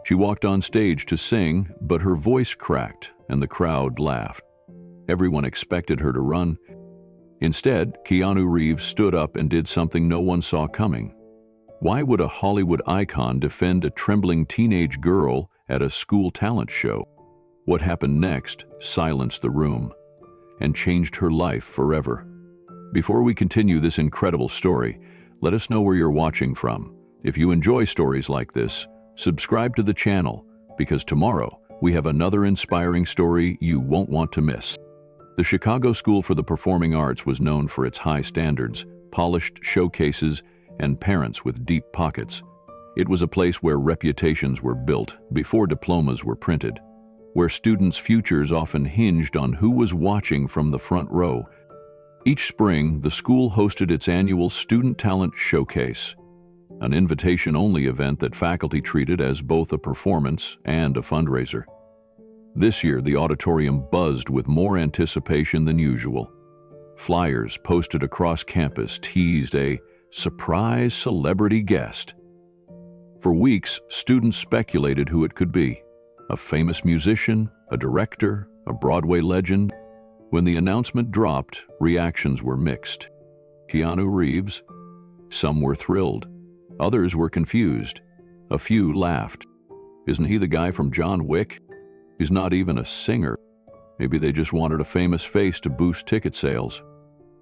She walked on stage to sing, but her voice cracked and the crowd laughed. Everyone expected her to run. Instead, Keanu Reeves stood up and did something no one saw coming. Why would a Hollywood icon defend a trembling teenage girl at a school talent show? What happened next silenced the room and changed her life forever. Before we continue this incredible story, let us know where you're watching from. If you enjoy stories like this, subscribe to the channel, because tomorrow we have another inspiring story you won't want to miss. The Chicago School for the Performing Arts was known for its high standards, polished showcases, and parents with deep pockets. It was a place where reputations were built before diplomas were printed, where students' futures often hinged on who was watching from the front row. Each spring, the school hosted its annual Student Talent Showcase, an invitation-only event that faculty treated as both a performance and a fundraiser. This year, the auditorium buzzed with more anticipation than usual. Flyers posted across campus teased a surprise celebrity guest. For weeks, students speculated who it could be: a famous musician, a director, a Broadway legend. When the announcement dropped, reactions were mixed. Keanu Reeves? Some were thrilled. Others were confused. A few laughed. Isn't he the guy from John Wick? He's not even a singer. Maybe they just wanted a famous face to boost ticket sales.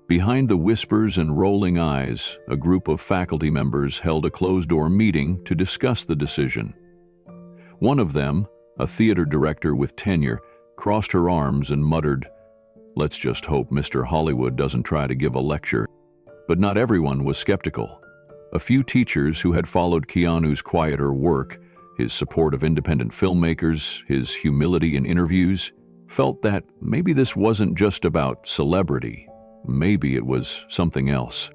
Behind the whispers and rolling eyes, a group of faculty members held a closed-door meeting to discuss the decision. One of them, a theater director with tenure, crossed her arms and muttered, "Let's just hope Mr. Hollywood doesn't try to give a lecture." But not everyone was skeptical. A few teachers who had followed Keanu's quieter work, his support of independent filmmakers, his humility in interviews, felt that maybe this wasn't just about celebrity. Maybe it was something else.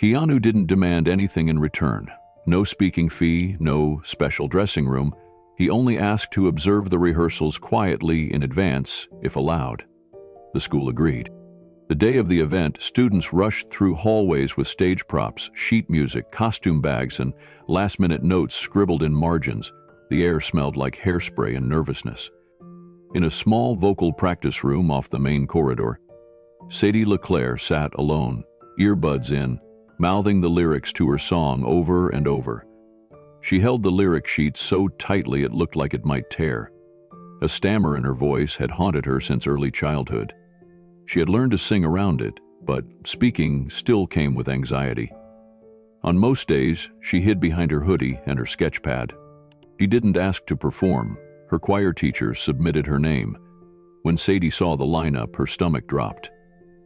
Keanu didn't demand anything in return. No speaking fee, no special dressing room. He only asked to observe the rehearsals quietly in advance, if allowed. The school agreed. The day of the event, students rushed through hallways with stage props, sheet music, costume bags, and last-minute notes scribbled in margins. The air smelled like hairspray and nervousness. In a small vocal practice room off the main corridor, Sadie LeClaire sat alone, earbuds in, mouthing the lyrics to her song over and over. She held the lyric sheet so tightly it looked like it might tear. A stammer in her voice had haunted her since early childhood. She had learned to sing around it, but speaking still came with anxiety. On most days, she hid behind her hoodie and her sketch pad. She didn't ask to perform. Her choir teacher submitted her name. When Sadie saw the lineup, her stomach dropped.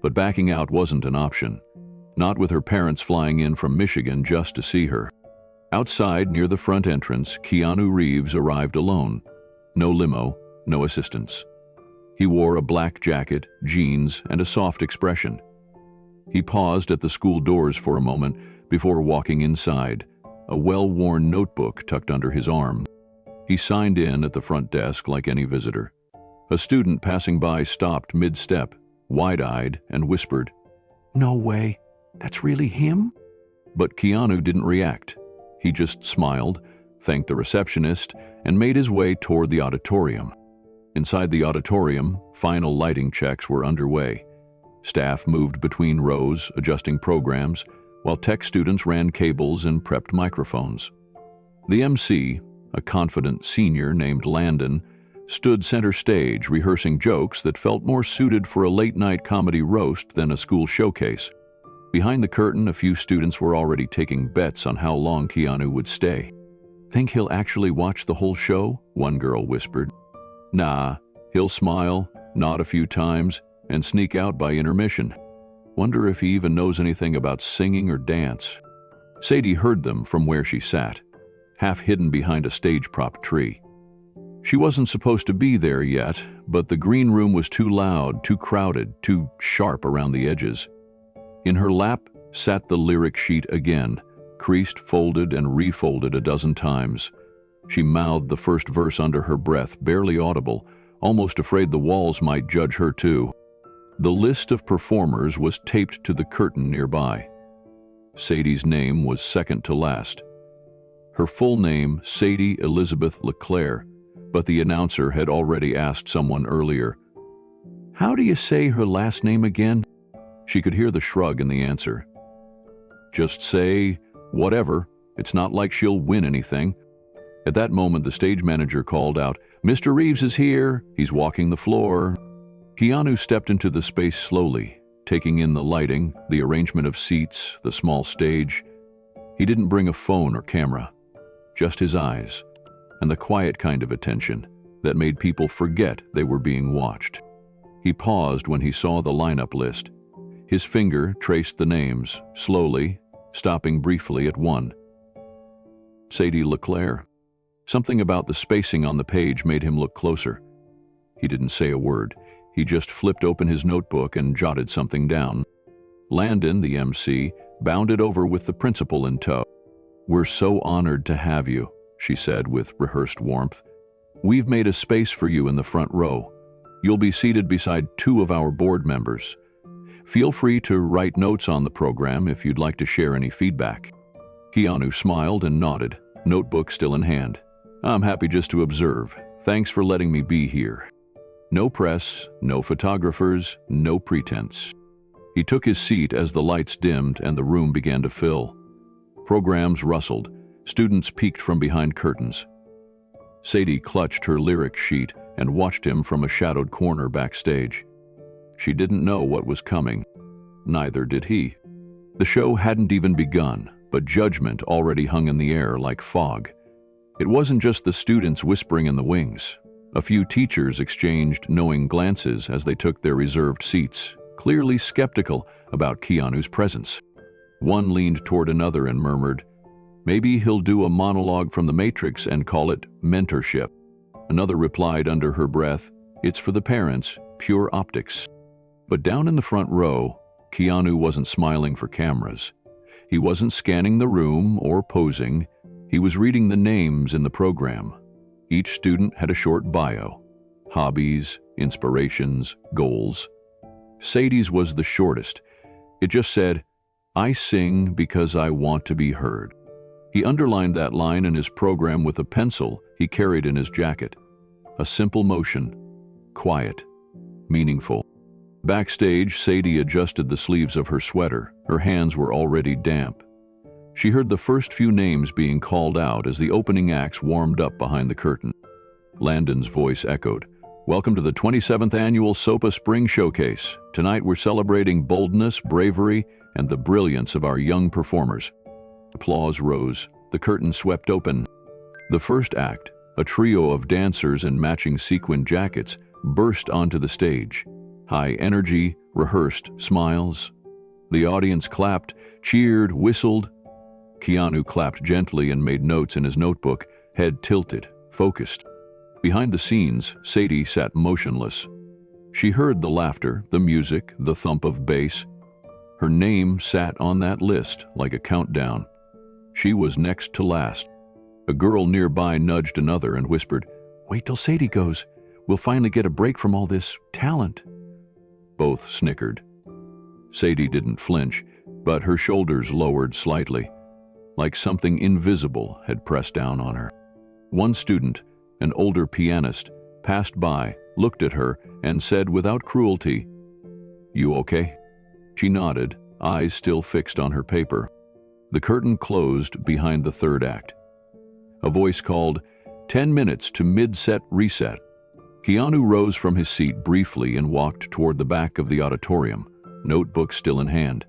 But backing out wasn't an option. Not with her parents flying in from Michigan just to see her. Outside, near the front entrance, Keanu Reeves arrived alone. No limo, no assistance. He wore a black jacket, jeans, and a soft expression. He paused at the school doors for a moment before walking inside, a well-worn notebook tucked under his arm. He signed in at the front desk like any visitor. A student passing by stopped mid-step, wide-eyed, and whispered, "No way, that's really him?" But Keanu didn't react. He just smiled, thanked the receptionist, and made his way toward the auditorium. Inside the auditorium, final lighting checks were underway. Staff moved between rows, adjusting programs, while tech students ran cables and prepped microphones. The MC, a confident senior named Landon, stood center stage rehearsing jokes that felt more suited for a late-night comedy roast than a school showcase. Behind the curtain, a few students were already taking bets on how long Keanu would stay. "Think he'll actually watch the whole show?" one girl whispered. "Nah, he'll smile, nod a few times, and sneak out by intermission. Wonder if he even knows anything about singing or dance." Sadie heard them from where she sat, half hidden behind a stage prop tree. She wasn't supposed to be there yet, but the green room was too loud, too crowded, too sharp around the edges. In her lap sat the lyric sheet again, creased, folded, and refolded a dozen times. She mouthed the first verse under her breath, barely audible, almost afraid the walls might judge her too. The list of performers was taped to the curtain nearby. Sadie's name was second to last. Her full name, Sadie Elizabeth LeClaire, but the announcer had already asked someone earlier, "How do you say her last name again?" She could hear the shrug in the answer. "Just say, whatever. It's not like she'll win anything." At that moment, the stage manager called out, "Mr. Reeves is here. He's walking the floor." Keanu stepped into the space slowly, taking in the lighting, the arrangement of seats, the small stage. He didn't bring a phone or camera, just his eyes, and the quiet kind of attention that made people forget they were being watched. He paused when he saw the lineup list. His finger traced the names, slowly, stopping briefly at one. Sadie LeClaire. Something about the spacing on the page made him look closer. He didn't say a word. He just flipped open his notebook and jotted something down. Landon, the MC, bounded over with the principal in tow. "We're so honored to have you," she said with rehearsed warmth. "We've made a space for you in the front row. You'll be seated beside two of our board members. Feel free to write notes on the program if you'd like to share any feedback." Keanu smiled and nodded, notebook still in hand. "I'm happy just to observe. Thanks for letting me be here." No press, no photographers, no pretense. He took his seat as the lights dimmed and the room began to fill. Programs rustled. Students peeked from behind curtains. Sadie clutched her lyric sheet and watched him from a shadowed corner backstage. She didn't know what was coming. Neither did he. The show hadn't even begun, but judgment already hung in the air like fog. It wasn't just the students whispering in the wings. A few teachers exchanged knowing glances as they took their reserved seats, clearly skeptical about Keanu's presence. One leaned toward another and murmured, "Maybe he'll do a monologue from the Matrix and call it mentorship." Another replied under her breath, "It's for the parents, pure optics." But down in the front row, Keanu wasn't smiling for cameras. He wasn't scanning the room or posing. He was reading the names in the program. Each student had a short bio, hobbies, inspirations, goals. Sadie's was the shortest. It just said, "I sing because I want to be heard." He underlined that line in his program with a pencil he carried in his jacket. A simple motion, quiet, meaningful. Backstage, Sadie adjusted the sleeves of her sweater. Her hands were already damp. She heard the first few names being called out as the opening acts warmed up behind the curtain. Landon's voice echoed, "Welcome to the 27th Annual SOPA Spring Showcase. Tonight we're celebrating boldness, bravery, and the brilliance of our young performers." Applause rose. The curtain swept open. The first act, a trio of dancers in matching sequin jackets, burst onto the stage. High energy, rehearsed smiles. The audience clapped, cheered, whistled. Keanu clapped gently and made notes in his notebook, head tilted, focused. Behind the scenes, Sadie sat motionless. She heard the laughter, the music, the thump of bass. Her name sat on that list like a countdown. She was next to last. A girl nearby nudged another and whispered, "Wait till Sadie goes. We'll finally get a break from all this talent." Both snickered. Sadie didn't flinch, but her shoulders lowered slightly, like something invisible had pressed down on her. One student, an older pianist, passed by, looked at her, and said without cruelty, "You okay?" She nodded, eyes still fixed on her paper. The curtain closed behind the third act. A voice called, 10 minutes to mid-set reset." Keanu rose from his seat briefly and walked toward the back of the auditorium, notebook still in hand.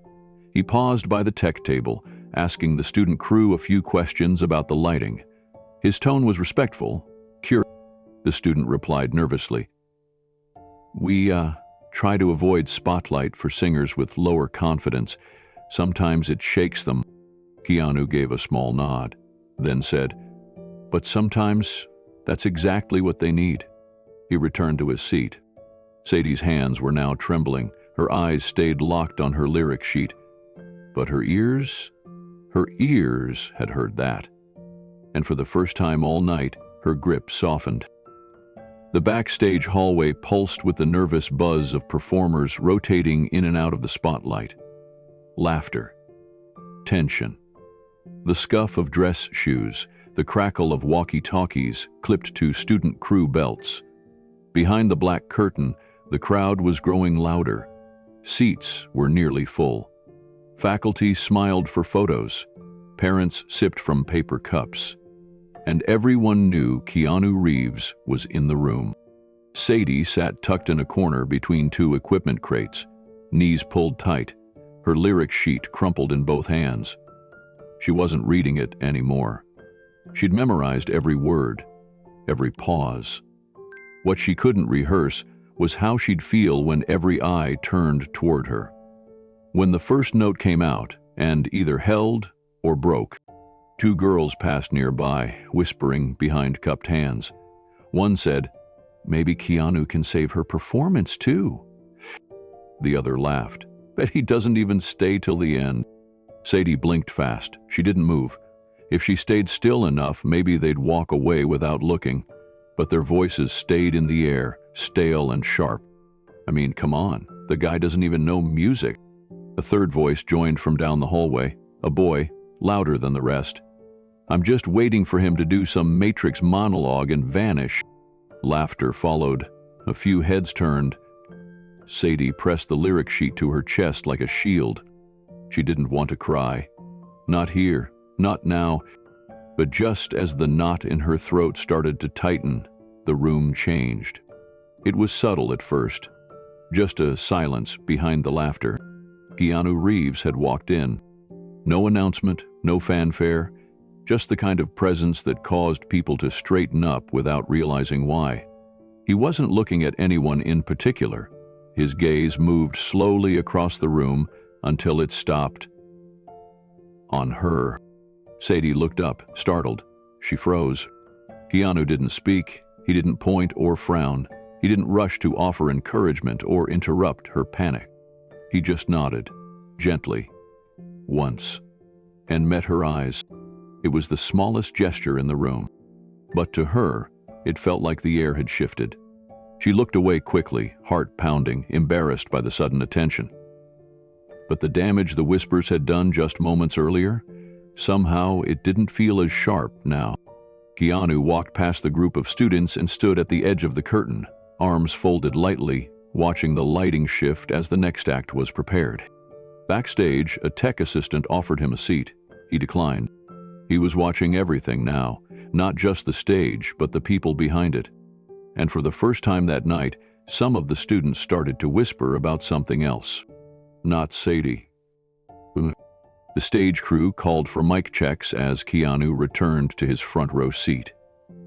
He paused by the tech table, asking the student crew a few questions about the lighting. His tone was respectful, curious. The student replied nervously, "We try to avoid spotlight for singers with lower confidence. Sometimes it shakes them." Keanu gave a small nod, then said, "But sometimes that's exactly what they need." He returned to his seat. Sadie's hands were now trembling. Her eyes stayed locked on her lyric sheet. But her ears had heard that. And for the first time all night, her grip softened. The backstage hallway pulsed with the nervous buzz of performers rotating in and out of the spotlight. Laughter. Tension. The scuff of dress shoes, the crackle of walkie-talkies clipped to student crew belts. Behind the black curtain, the crowd was growing louder. Seats were nearly full. Faculty smiled for photos. Parents sipped from paper cups. And everyone knew Keanu Reeves was in the room. Sadie sat tucked in a corner between two equipment crates, knees pulled tight, her lyric sheet crumpled in both hands. She wasn't reading it anymore. She'd memorized every word, every pause. What she couldn't rehearse was how she'd feel when every eye turned toward her. When the first note came out and either held or broke, two girls passed nearby, whispering behind cupped hands. One said, "Maybe Keanu can save her performance too." The other laughed. "Bet he doesn't even stay till the end." Sadie blinked fast. She didn't move. If she stayed still enough, maybe they'd walk away without looking. But their voices stayed in the air, stale and sharp. I mean, come on, the guy doesn't even know music. A third voice joined from down the hallway, a boy, louder than the rest. "I'm just waiting for him to do some Matrix monologue and vanish." Laughter followed. A few heads turned. Sadie pressed the lyric sheet to her chest like a shield. She didn't want to cry. Not here, not now. But just as the knot in her throat started to tighten, the room changed. It was subtle at first, just a silence behind the laughter. Keanu Reeves had walked in. No announcement, no fanfare, just the kind of presence that caused people to straighten up without realizing why. He wasn't looking at anyone in particular. His gaze moved slowly across the room until it stopped on her. Sadie looked up, startled. She froze. Keanu didn't speak. He didn't point or frown. He didn't rush to offer encouragement or interrupt her panic. He just nodded, gently, once, and met her eyes. It was the smallest gesture in the room. But to her, it felt like the air had shifted. She looked away quickly, heart pounding, embarrassed by the sudden attention. But the damage the whispers had done just moments earlier, somehow it didn't feel as sharp now. Keanu walked past the group of students and stood at the edge of the curtain, arms folded lightly, watching the lighting shift as the next act was prepared. Backstage, a tech assistant offered him a seat. He declined. He was watching everything now, not just the stage, but the people behind it. And for the first time that night, some of the students started to whisper about something else. Not Sadie. The stage crew called for mic checks as Keanu returned to his front row seat.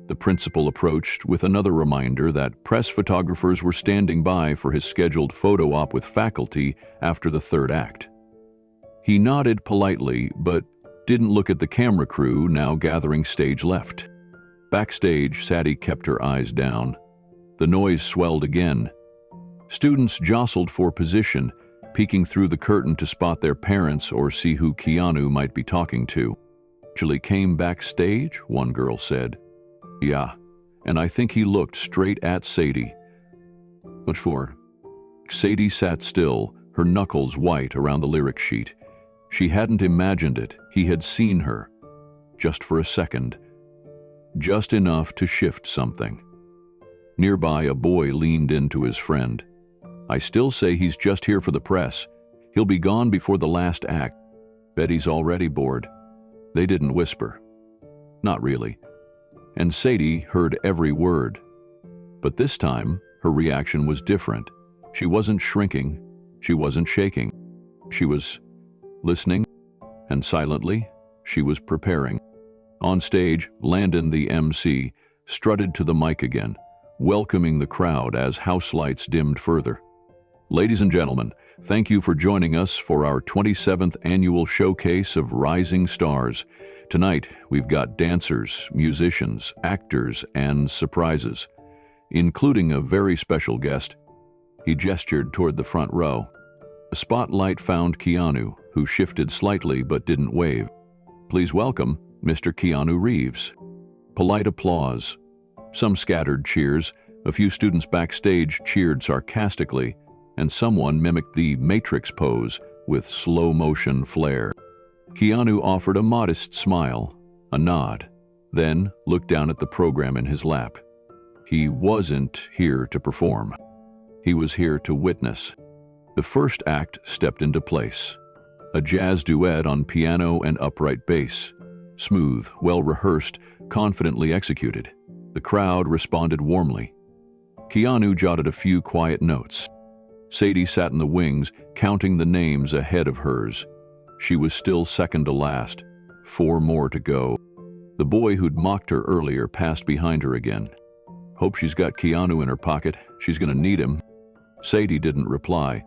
The principal approached with another reminder that press photographers were standing by for his scheduled photo op with faculty after the third act. He nodded politely, but didn't look at the camera crew now gathering stage left. Backstage, Sadie kept her eyes down. The noise swelled again. Students jostled for position, peeking through the curtain to spot their parents or see who Keanu might be talking to. "Actually came backstage," one girl said. "Yeah, and I think he looked straight at Sadie." "What for?" Sadie sat still, her knuckles white around the lyric sheet. She hadn't imagined it. He had seen her. Just for a second. Just enough to shift something. Nearby, a boy leaned into his friend. "I still say he's just here for the press. He'll be gone before the last act. Bet he's already bored." They didn't whisper. Not really. And Sadie heard every word. But this time, her reaction was different. She wasn't shrinking. She wasn't shaking. She was listening, and silently, she was preparing. On stage, Landon, the MC, strutted to the mic again, welcoming the crowd as house lights dimmed further. "Ladies and gentlemen, thank you for joining us for our 27th annual showcase of rising stars. Tonight, we've got dancers, musicians, actors, and surprises, including a very special guest." He gestured toward the front row. A spotlight found Keanu, who shifted slightly but didn't wave. "Please welcome Mr. Keanu Reeves." Polite applause. Some scattered cheers. A few students backstage cheered sarcastically, and someone mimicked the Matrix pose with slow-motion flair. Keanu offered a modest smile, a nod, then looked down at the program in his lap. He wasn't here to perform. He was here to witness. The first act stepped into place. A jazz duet on piano and upright bass. Smooth, well-rehearsed, confidently executed. The crowd responded warmly. Keanu jotted a few quiet notes. Sadie sat in the wings, counting the names ahead of hers. She was still second to last. 4 more to go. The boy who'd mocked her earlier passed behind her again. Hope she's got Keanu in her pocket. She's gonna need him. Sadie didn't reply.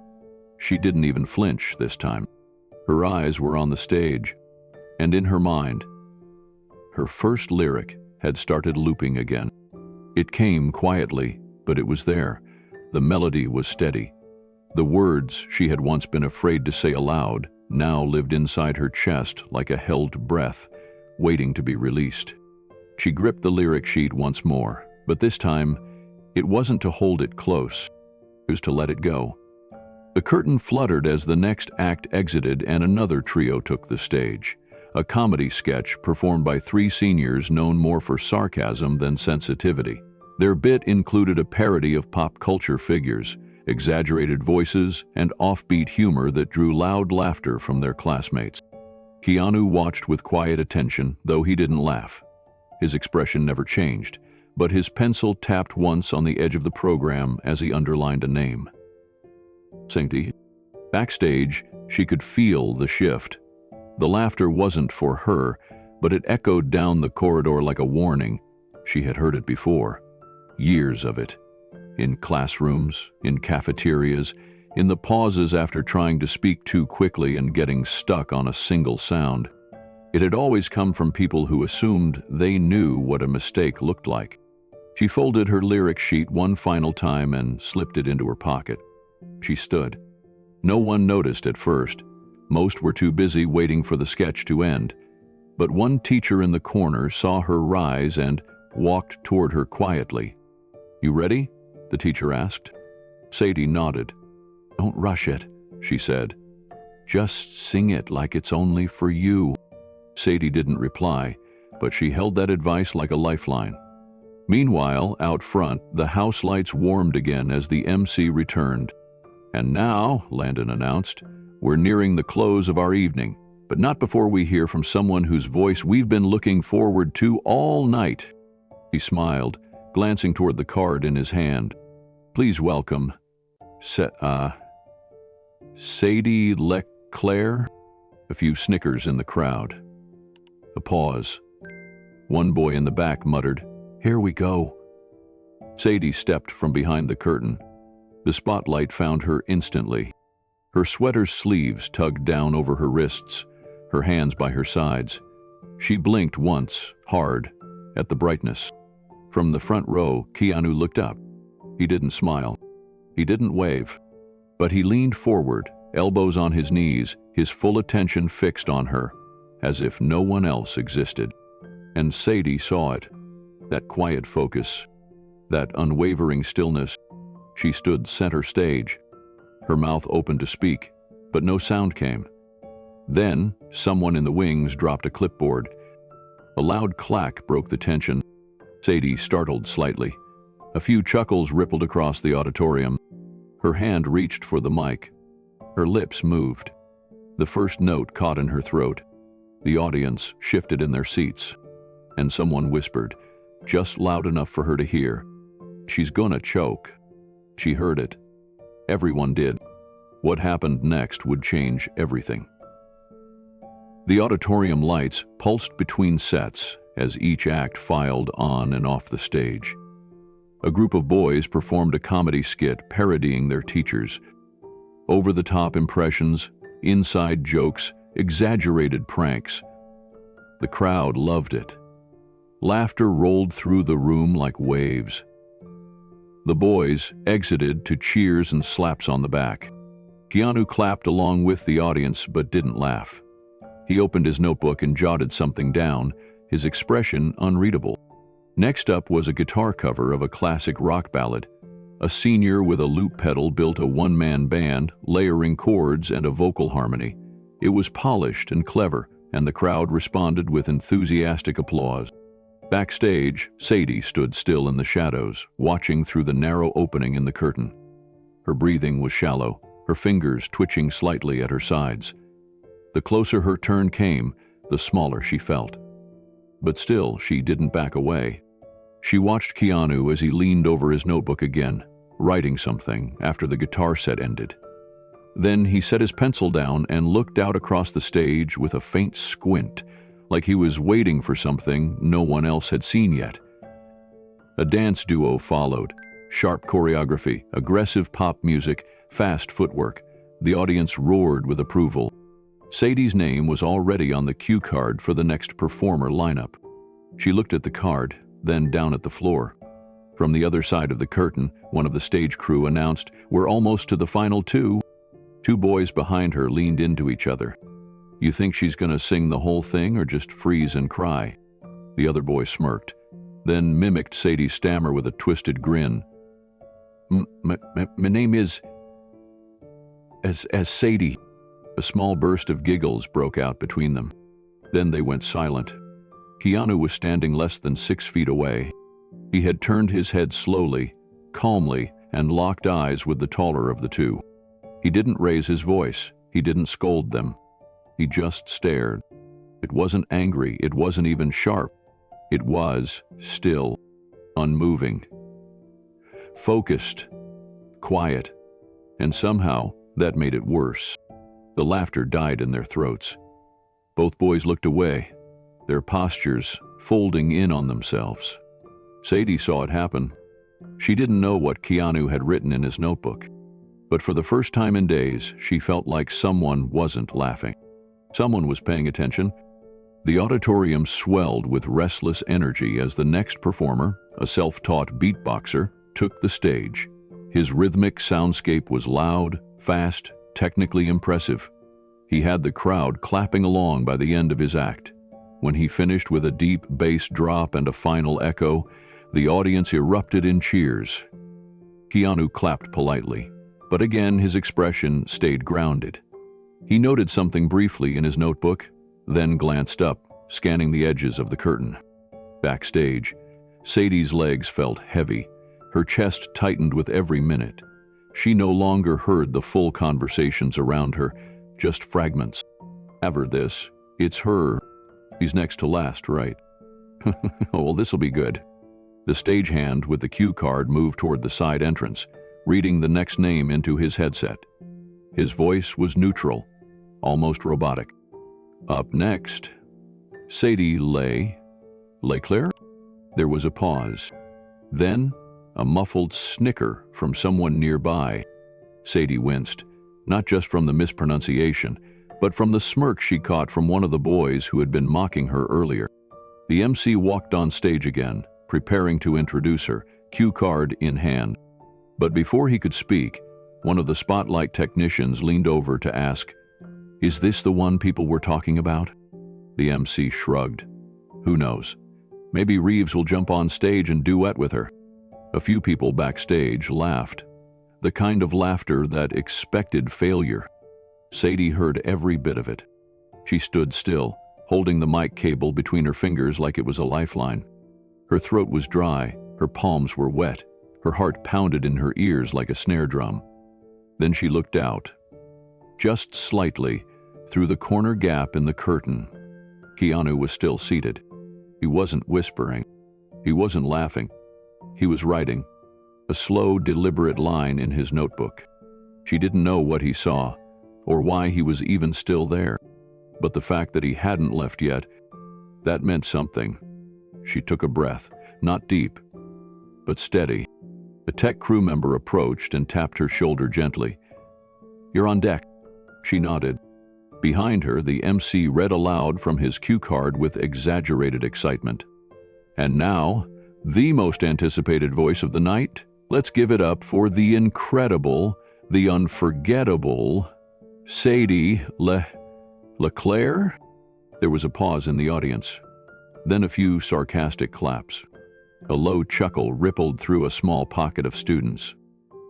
She didn't even flinch this time. Her eyes were on the stage, and in her mind, her first lyric had started looping again. It came quietly, but it was there. The melody was steady. The words she had once been afraid to say aloud now lived inside her chest like a held breath, waiting to be released. She gripped the lyric sheet once more, but this time, it wasn't to hold it close. It was to let it go. The curtain fluttered as the next act exited and another trio took the stage. A comedy sketch performed by 3 seniors known more for sarcasm than sensitivity. Their bit included a parody of pop culture figures, exaggerated voices, and offbeat humor that drew loud laughter from their classmates. Keanu watched with quiet attention, though he didn't laugh. His expression never changed, but his pencil tapped once on the edge of the program as he underlined a name. Sadie. Backstage, she could feel the shift. The laughter wasn't for her, but it echoed down the corridor like a warning. She had heard it before. Years of it. In classrooms, in cafeterias, in the pauses after trying to speak too quickly and getting stuck on a single sound. It had always come from people who assumed they knew what a mistake looked like. She folded her lyric sheet one final time and slipped it into her pocket. She stood. No one noticed at first. Most were too busy waiting for the sketch to end. But one teacher in the corner saw her rise and walked toward her quietly. "You ready?" the teacher asked. Sadie nodded. "Don't rush it," she said. "Just sing it like it's only for you." Sadie didn't reply, but she held that advice like a lifeline. Meanwhile, out front, the house lights warmed again as the MC returned. "And now," Landon announced, "we're nearing the close of our evening, but not before we hear from someone whose voice we've been looking forward to all night." He smiled, glancing toward the card in his hand. "Please welcome, Sadie Leclerc." A few snickers in the crowd. A pause. One boy in the back muttered, "Here we go." Sadie stepped from behind the curtain. The spotlight found her instantly. Her sweater's sleeves tugged down over her wrists, her hands by her sides. She blinked once, hard, at the brightness. From the front row, Keanu looked up. He didn't smile. He didn't wave. But he leaned forward, elbows on his knees, his full attention fixed on her, as if no one else existed. And Sadie saw it. That quiet focus, that unwavering stillness. She stood center stage. Her mouth opened to speak, but no sound came. Then, someone in the wings dropped a clipboard. A loud clack broke the tension. Sadie startled slightly. A few chuckles rippled across the auditorium. Her hand reached for the mic. Her lips moved. The first note caught in her throat. The audience shifted in their seats. And someone whispered, just loud enough for her to hear, "She's gonna choke." She heard it. Everyone did. What happened next would change everything. The auditorium lights pulsed between sets as each act filed on and off the stage. A group of boys performed a comedy skit parodying their teachers. Over-the-top impressions, inside jokes, exaggerated pranks. The crowd loved it. Laughter rolled through the room like waves. The boys exited to cheers and slaps on the back. Keanu clapped along with the audience but didn't laugh. He opened his notebook and jotted something down, his expression unreadable. Next up was a guitar cover of a classic rock ballad. A senior with a loop pedal built a one-man band, layering chords and a vocal harmony. It was polished and clever, and the crowd responded with enthusiastic applause. Backstage, Sadie stood still in the shadows, watching through the narrow opening in the curtain. Her breathing was shallow, her fingers twitching slightly at her sides. The closer her turn came, the smaller she felt. But still, she didn't back away. She watched Keanu as he leaned over his notebook again, writing something after the guitar set ended. Then he set his pencil down and looked out across the stage with a faint squint, like he was waiting for something no one else had seen yet. A dance duo followed. Sharp choreography, aggressive pop music, fast footwork. The audience roared with approval. Sadie's name was already on the cue card for the next performer lineup. She looked at the card, then down at the floor. From the other side of the curtain, one of the stage crew announced, "We're almost to the final two." Two boys behind her leaned into each other. "You think she's gonna sing the whole thing or just freeze and cry?" The other boy smirked, then mimicked Sadie's stammer with a twisted grin. My name is... as Sadie." A small burst of giggles broke out between them. Then they went silent. Keanu was standing less than 6 feet away. He had turned his head slowly, calmly, and locked eyes with the taller of the two. He didn't raise his voice. He didn't scold them. He just stared. It wasn't angry. It wasn't even sharp. It was still, unmoving, focused, quiet, and somehow that made it worse. The laughter died in their throats. Both boys looked away, their postures folding in on themselves. Sadie saw it happen. She didn't know what Keanu had written in his notebook, but for the first time in days, she felt like someone wasn't laughing. Someone was paying attention. The auditorium swelled with restless energy as the next performer, a self-taught beatboxer, took the stage. His rhythmic soundscape was loud, fast, technically impressive. He had the crowd clapping along by the end of his act. When he finished with a deep bass drop and a final echo, the audience erupted in cheers. Keanu clapped politely, but again his expression stayed grounded. He noted something briefly in his notebook, then glanced up, scanning the edges of the curtain. Backstage, Sadie's legs felt heavy. Her chest tightened with every minute. She no longer heard the full conversations around her, just fragments. Ever this, it's her. He's next to last, right? Oh, well, this'll be good. The stagehand with the cue card moved toward the side entrance, reading the next name into his headset. His voice was neutral, almost robotic. Up next, Sadie Leclerc? There was a pause. Then, a muffled snicker from someone nearby. Sadie winced, not just from the mispronunciation, but from the smirk she caught from one of the boys who had been mocking her earlier. The MC walked on stage again, preparing to introduce her, cue card in hand. But before he could speak, one of the spotlight technicians leaned over to ask, "Is this the one people were talking about?" The MC shrugged. Who knows? Maybe Reeves will jump on stage and duet with her. A few people backstage laughed, the kind of laughter that expected failure. Sadie heard every bit of it. She stood still, holding the mic cable between her fingers like it was a lifeline. Her throat was dry, her palms were wet, her heart pounded in her ears like a snare drum. Then she looked out, just slightly, through the corner gap in the curtain. Keanu was still seated. He wasn't whispering. He wasn't laughing. He was writing, a slow, deliberate line in his notebook. She didn't know what he saw, or why he was even still there. But the fact that he hadn't left yet, that meant something. She took a breath, not deep, but steady. A tech crew member approached and tapped her shoulder gently. "You're on deck." She nodded. Behind her, the MC read aloud from his cue card with exaggerated excitement. And now, the most anticipated voice of the night, let's give it up for the incredible, the unforgettable, Sadie Leclerc? There was a pause in the audience, then a few sarcastic claps. A low chuckle rippled through a small pocket of students.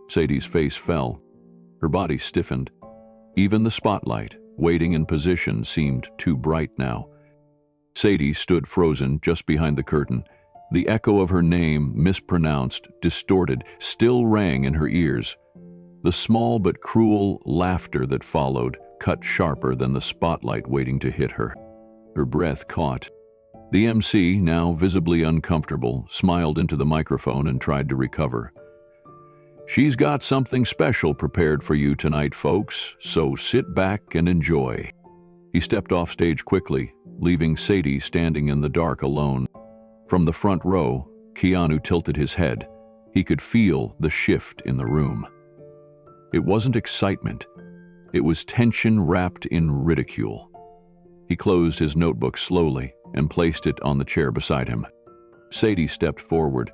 Sadie's face fell. Her body stiffened. Even the spotlight, waiting in position, seemed too bright now. Sadie stood frozen just behind the curtain. The echo of her name, mispronounced, distorted, still rang in her ears. The small but cruel laughter that followed cut sharper than the spotlight waiting to hit her. Her breath caught. The MC, now visibly uncomfortable, smiled into the microphone and tried to recover. "She's got something special prepared for you tonight, folks, so sit back and enjoy." He stepped off stage quickly, leaving Sadie standing in the dark alone. From the front row, Keanu tilted his head. He could feel the shift in the room. It wasn't excitement. It was tension wrapped in ridicule. He closed his notebook slowly and placed it on the chair beside him. Sadie stepped forward,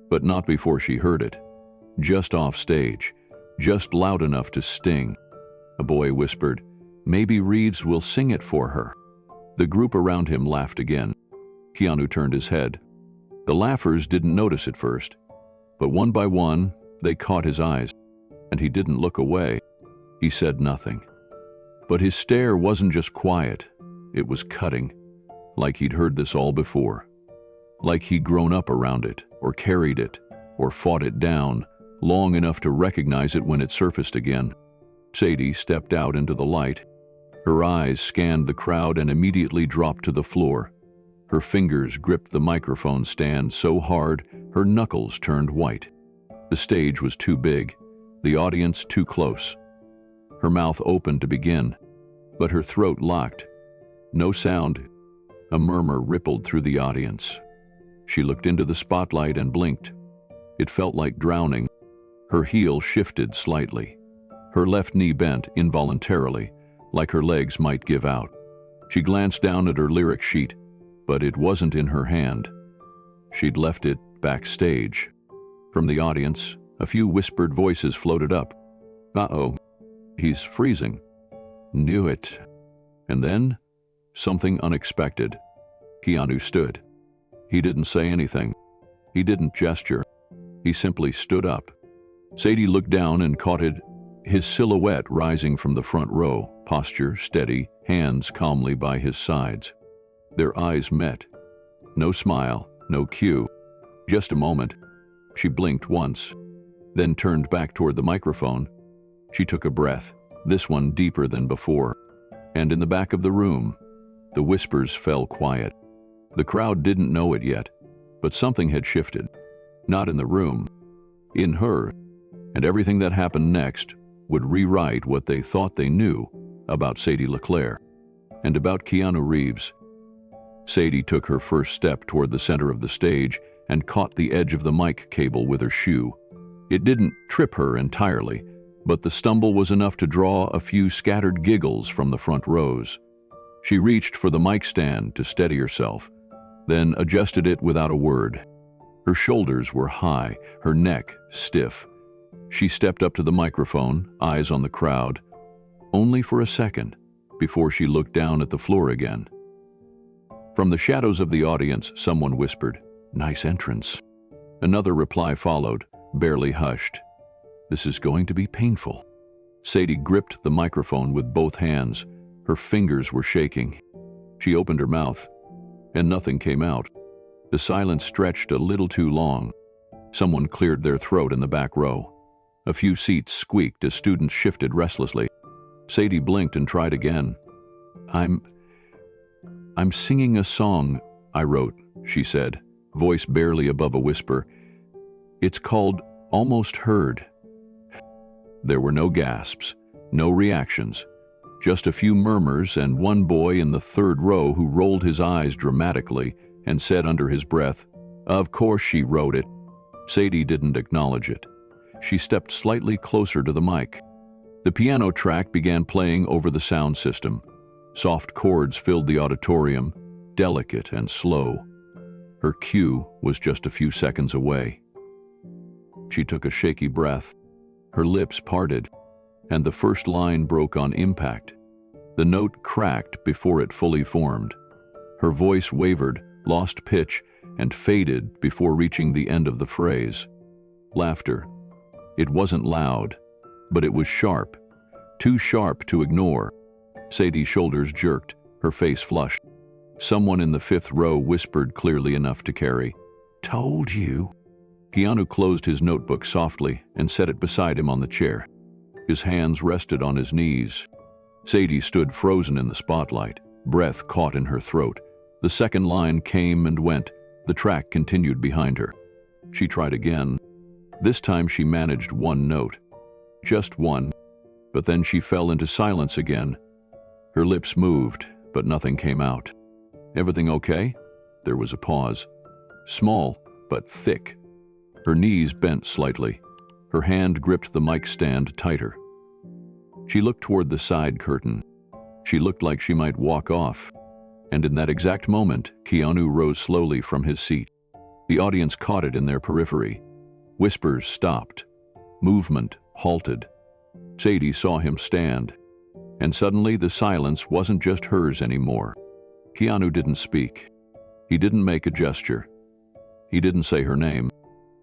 but not before she heard it. Just off stage, just loud enough to sting. A boy whispered, "Maybe Reeves will sing it for her." The group around him laughed again. Keanu turned his head. The laughers didn't notice at first, but one by one, they caught his eyes, and he didn't look away. He said nothing. But his stare wasn't just quiet, it was cutting, like he'd heard this all before. Like he'd grown up around it, or carried it, or fought it down, long enough to recognize it when it surfaced again. Sadie stepped out into the light. Her eyes scanned the crowd and immediately dropped to the floor. Her fingers gripped the microphone stand so hard, her knuckles turned white. The stage was too big, the audience too close. Her mouth opened to begin, but her throat locked. No sound. A murmur rippled through the audience. She looked into the spotlight and blinked. It felt like drowning. Her heel shifted slightly. Her left knee bent involuntarily, like her legs might give out. She glanced down at her lyric sheet, but it wasn't in her hand. She'd left it backstage. From the audience, a few whispered voices floated up. "Uh-oh, he's freezing." "Knew it." And then, something unexpected. Keanu stood. He didn't say anything. He didn't gesture. He simply stood up. Sadie looked down and caught his silhouette rising from the front row, posture steady, hands calmly by his sides. Their eyes met. No smile, no cue. Just a moment. She blinked once, then turned back toward the microphone. She took a breath, this one deeper than before. And in the back of the room, the whispers fell quiet. The crowd didn't know it yet, but something had shifted. Not in the room, in her. And everything that happened next would rewrite what they thought they knew about Sadie LeClaire and about Keanu Reeves. Sadie took her first step toward the center of the stage and caught the edge of the mic cable with her shoe. It didn't trip her entirely, but the stumble was enough to draw a few scattered giggles from the front rows. She reached for the mic stand to steady herself, then adjusted it without a word. Her shoulders were high, her neck stiff. She stepped up to the microphone, eyes on the crowd, only for a second, before she looked down at the floor again. From the shadows of the audience, someone whispered, "Nice entrance." Another reply followed, barely hushed. "This is going to be painful." Sadie gripped the microphone with both hands. Her fingers were shaking. She opened her mouth, and nothing came out. The silence stretched a little too long. Someone cleared their throat in the back row. A few seats squeaked as students shifted restlessly. Sadie blinked and tried again. I'm singing a song I wrote," she said, voice barely above a whisper. "It's called Almost Heard." There were no gasps, no reactions, just a few murmurs and one boy in the third row who rolled his eyes dramatically and said under his breath, "Of course she wrote it." Sadie didn't acknowledge it. She stepped slightly closer to the mic. The piano track began playing over the sound system. Soft chords filled the auditorium, delicate and slow. Her cue was just a few seconds away. She took a shaky breath. Her lips parted, and the first line broke on impact. The note cracked before it fully formed. Her voice wavered, lost pitch, and faded before reaching the end of the phrase. Laughter. It wasn't loud, but it was sharp, too sharp to ignore. Sadie's shoulders jerked, her face flushed. Someone in the fifth row whispered clearly enough to carry, "Told you." Keanu closed his notebook softly and set it beside him on the chair. His hands rested on his knees. Sadie stood frozen in the spotlight, breath caught in her throat. The second line came and went. The track continued behind her. She tried again. This time she managed one note. Just one. But then she fell into silence again. Her lips moved, but nothing came out. "Everything okay?" There was a pause. Small, but thick. Her knees bent slightly. Her hand gripped the mic stand tighter. She looked toward the side curtain. She looked like she might walk off. And in that exact moment, Keanu rose slowly from his seat. The audience caught it in their periphery. Whispers stopped. Movement halted. Sadie saw him stand. And suddenly the silence wasn't just hers anymore. Keanu didn't speak. He didn't make a gesture. He didn't say her name.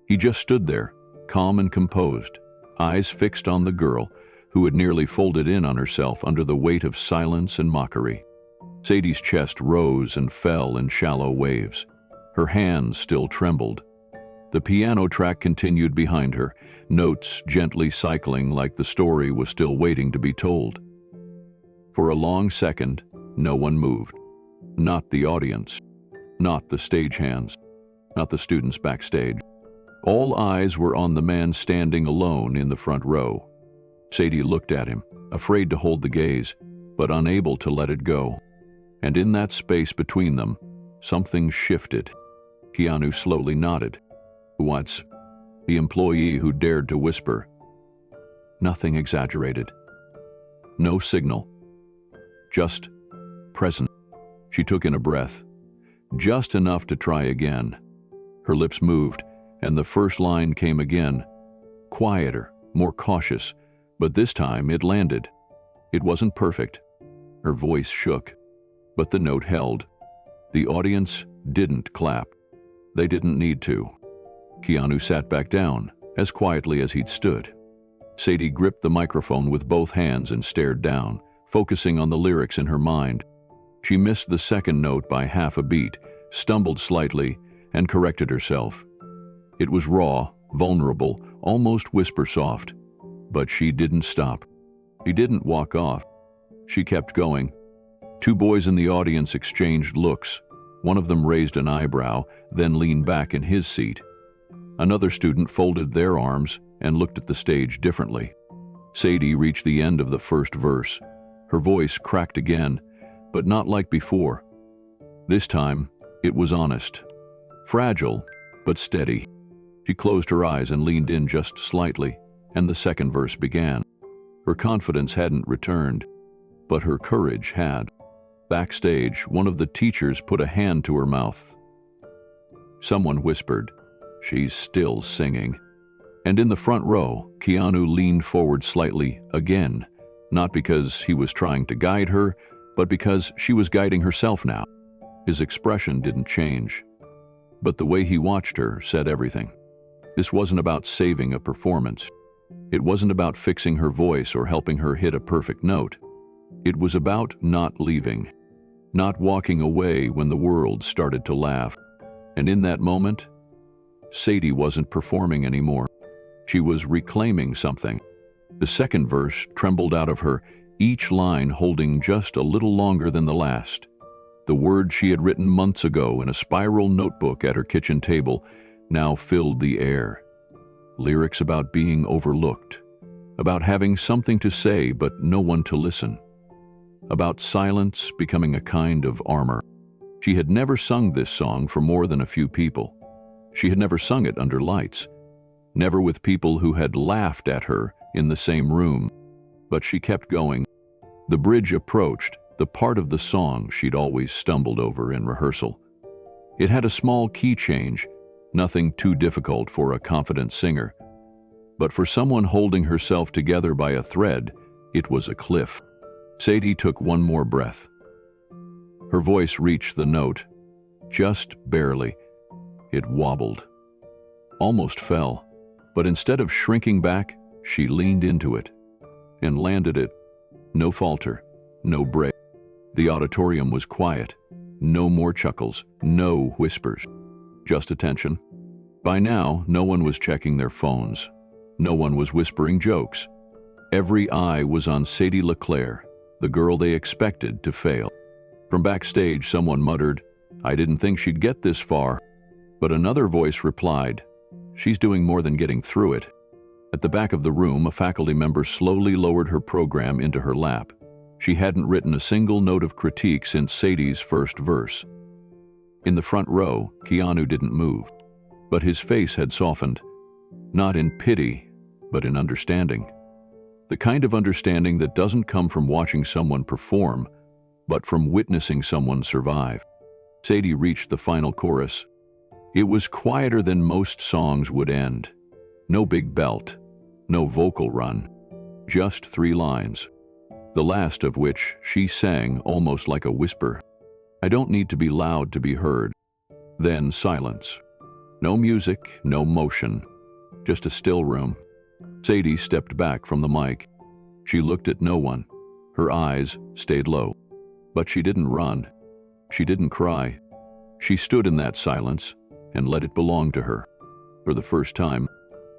He just stood there, calm and composed, eyes fixed on the girl who had nearly folded in on herself under the weight of silence and mockery. Sadie's chest rose and fell in shallow waves. Her hands still trembled. The piano track continued behind her, notes gently cycling like the story was still waiting to be told. For a long second, no one moved. Not the audience, not the stagehands, not the students backstage. All eyes were on the man standing alone in the front row. Sadie looked at him, afraid to hold the gaze, but unable to let it go. And in that space between them, something shifted. Keanu slowly nodded. "What's?" The employee who dared to whisper. Nothing exaggerated. No signal. Just present. She took in a breath. Just enough to try again. Her lips moved, and the first line came again. Quieter, more cautious, but this time it landed. It wasn't perfect. Her voice shook, but the note held. The audience didn't clap. They didn't need to. Keanu sat back down, as quietly as he'd stood. Sadie gripped the microphone with both hands and stared down, focusing on the lyrics in her mind. She missed the second note by half a beat, stumbled slightly, and corrected herself. It was raw, vulnerable, almost whisper-soft. But she didn't stop. She didn't walk off. She kept going. Two boys in the audience exchanged looks. One of them raised an eyebrow, then leaned back in his seat. Another student folded their arms and looked at the stage differently. Sadie reached the end of the first verse. Her voice cracked again, but not like before. This time, it was honest. Fragile, but steady. She closed her eyes and leaned in just slightly, and the second verse began. Her confidence hadn't returned, but her courage had. Backstage, one of the teachers put a hand to her mouth. Someone whispered, "She's still singing." And in the front row, Keanu leaned forward slightly again, not because he was trying to guide her, but because she was guiding herself now. His expression didn't change, but the way he watched her said everything. This wasn't about saving a performance. It wasn't about fixing her voice or helping her hit a perfect note. It was about not leaving, not walking away when the world started to laugh. And in that moment, Sadie wasn't performing anymore. She was reclaiming something. The second verse trembled out of her, each line holding just a little longer than the last. The words she had written months ago in a spiral notebook at her kitchen table now filled the air. Lyrics about being overlooked, about having something to say but no one to listen, about silence becoming a kind of armor. She had never sung this song for more than a few people. She had never sung it under lights, never with people who had laughed at her in the same room. But she kept going. The bridge approached, the part of the song she'd always stumbled over in rehearsal. It had a small key change, nothing too difficult for a confident singer. But for someone holding herself together by a thread, it was a cliff. Sadie took one more breath. Her voice reached the note, just barely. It wobbled, almost fell, but instead of shrinking back, she leaned into it and landed it. No falter, no break. The auditorium was quiet. No more chuckles, no whispers. Just attention. By now, no one was checking their phones. No one was whispering jokes. Every eye was on Sadie LeClaire, the girl they expected to fail. From backstage, someone muttered, "I didn't think she'd get this far." But another voice replied, "She's doing more than getting through it." At the back of the room, a faculty member slowly lowered her program into her lap. She hadn't written a single note of critique since Sadie's first verse. In the front row, Keanu didn't move, but his face had softened, not in pity, but in understanding. The kind of understanding that doesn't come from watching someone perform, but from witnessing someone survive. Sadie reached the final chorus. It was quieter than most songs would end. No big belt, no vocal run, just 3 lines, the last of which she sang almost like a whisper. "I don't need to be loud to be heard." Then silence. No music, no motion, just a still room. Sadie stepped back from the mic. She looked at no one. Her eyes stayed low. But she didn't run. She didn't cry. She stood in that silence and let it belong to her. For the first time,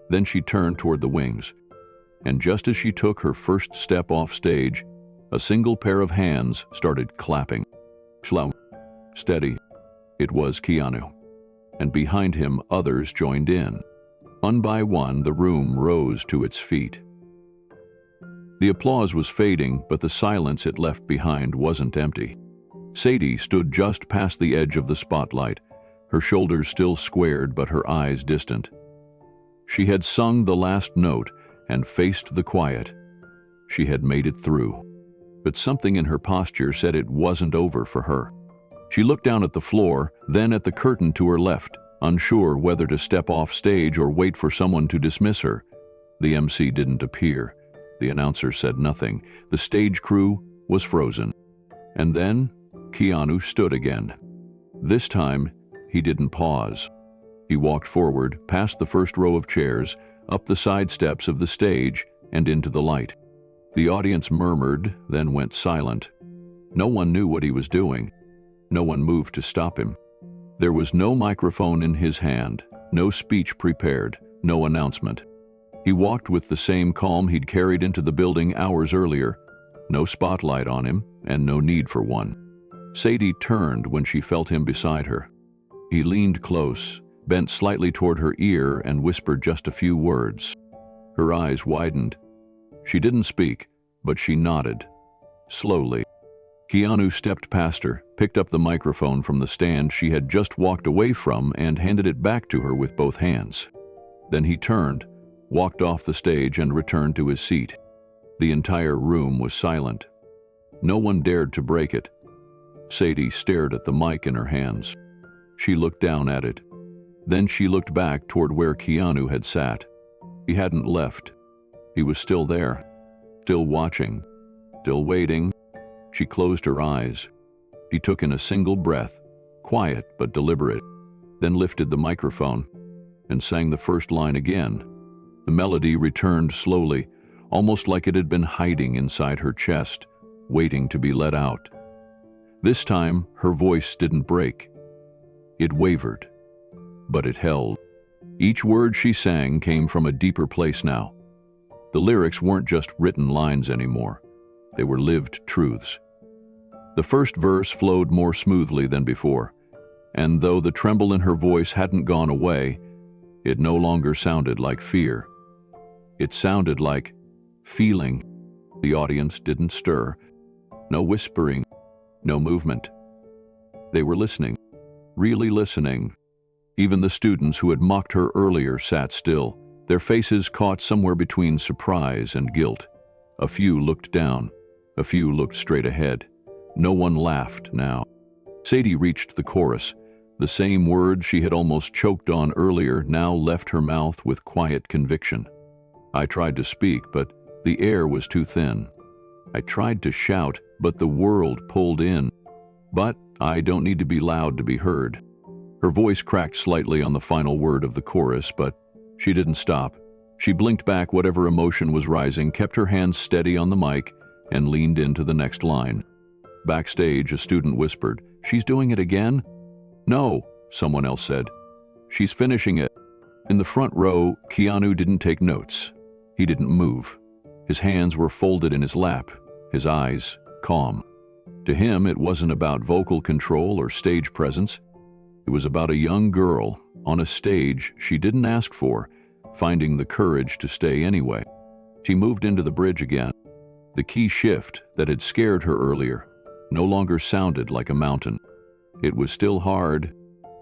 then she turned toward the wings. And just as she took her first step off stage, a single pair of hands started clapping. Slow, steady. It was Keanu. And behind him, others joined in. One by one, the room rose to its feet. The applause was fading, but the silence it left behind wasn't empty. Sadie stood just past the edge of the spotlight, her shoulders still squared but her eyes distant. She had sung the last note and faced the quiet. She had made it through. But something in her posture said it wasn't over for her. She looked down at the floor, then at the curtain to her left, unsure whether to step off stage or wait for someone to dismiss her. The MC didn't appear. The announcer said nothing. The stage crew was frozen. And then Keanu stood again. This time, he didn't pause. He walked forward, past the first row of chairs, up the side steps of the stage, and into the light. The audience murmured, then went silent. No one knew what he was doing. No one moved to stop him. There was no microphone in his hand, no speech prepared, no announcement. He walked with the same calm he'd carried into the building hours earlier. No spotlight on him, and no need for one. Sadie turned when she felt him beside her. He leaned close, bent slightly toward her ear, and whispered just a few words. Her eyes widened. She didn't speak, but she nodded. Slowly. Keanu stepped past her, picked up the microphone from the stand she had just walked away from, and handed it back to her with both hands. Then he turned, walked off the stage, and returned to his seat. The entire room was silent. No one dared to break it. Sadie stared at the mic in her hands. She looked down at it. Then she looked back toward where Keanu had sat. He hadn't left. He was still there, still watching, still waiting. She closed her eyes. She took in a single breath, quiet but deliberate, then lifted the microphone and sang the first line again. The melody returned slowly, almost like it had been hiding inside her chest, waiting to be let out. This time, her voice didn't break. It wavered, but it held. Each word she sang came from a deeper place now. The lyrics weren't just written lines anymore. They were lived truths. The first verse flowed more smoothly than before, and though the tremble in her voice hadn't gone away, it no longer sounded like fear. It sounded like feeling. The audience didn't stir. No whispering, no movement. They were listening, really listening. Even the students who had mocked her earlier sat still, their faces caught somewhere between surprise and guilt. A few looked down, a few looked straight ahead. No one laughed now. Sadie reached the chorus. The same words she had almost choked on earlier now left her mouth with quiet conviction. I tried to speak, but the air was too thin. I tried to shout, but the world pulled in. But I don't need to be loud to be heard. Her voice cracked slightly on the final word of the chorus, but she didn't stop. She blinked back whatever emotion was rising, kept her hands steady on the mic, and leaned into the next line. Backstage, a student whispered, She's doing it again?" "No," someone else said. "She's finishing it." In the front row, Keanu didn't take notes. He didn't move. His hands were folded in his lap, his eyes calm. To him, it wasn't about vocal control or stage presence. It was about a young girl on a stage she didn't ask for, finding the courage to stay anyway. She moved into the bridge again. The key shift that had scared her earlier no longer sounded like a mountain. It was still hard,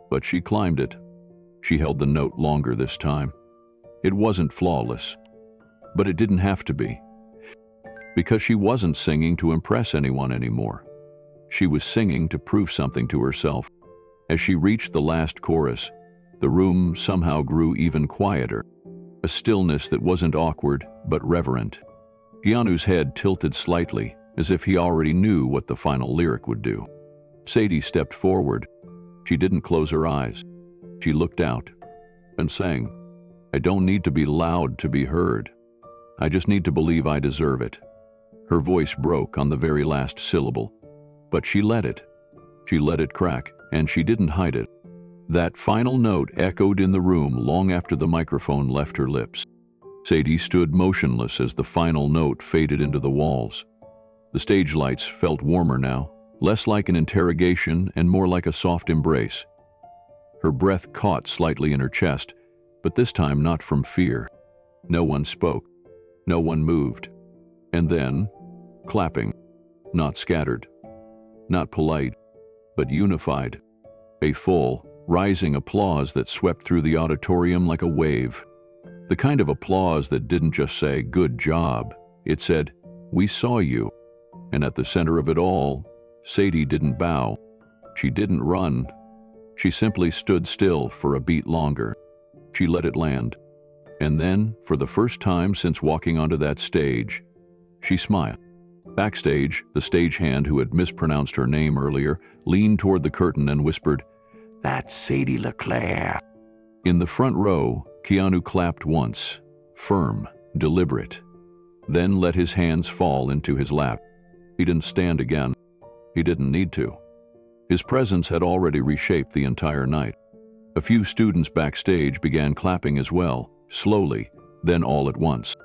but she climbed it. She held the note longer this time. It wasn't flawless, but it didn't have to be. Because she wasn't singing to impress anyone anymore. She was singing to prove something to herself. As she reached the last chorus, the room somehow grew even quieter, a stillness that wasn't awkward but reverent. Keanu's head tilted slightly, as if he already knew what the final lyric would do. Sadie stepped forward. She didn't close her eyes. She looked out and sang, "I don't need to be loud to be heard. I just need to believe I deserve it." Her voice broke on the very last syllable, but she let it. She let it crack, and she didn't hide it. That final note echoed in the room long after the microphone left her lips. Sadie stood motionless as the final note faded into the walls. The stage lights felt warmer now, less like an interrogation and more like a soft embrace. Her breath caught slightly in her chest, but this time not from fear. No one spoke. No one moved. And then, clapping, not scattered, not polite, but unified. A full, rising applause that swept through the auditorium like a wave. The kind of applause that didn't just say, "Good job." It said, "We saw you." And at the center of it all, Sadie didn't bow. She didn't run. She simply stood still for a beat longer. She let it land. And then, for the first time since walking onto that stage, she smiled. Backstage, the stagehand who had mispronounced her name earlier leaned toward the curtain and whispered, "That's Sadie LeClaire." In the front row, Keanu clapped once, firm, deliberate, then let his hands fall into his lap. He didn't stand again. He didn't need to. His presence had already reshaped the entire night. A few students backstage began clapping as well, slowly, then all at once.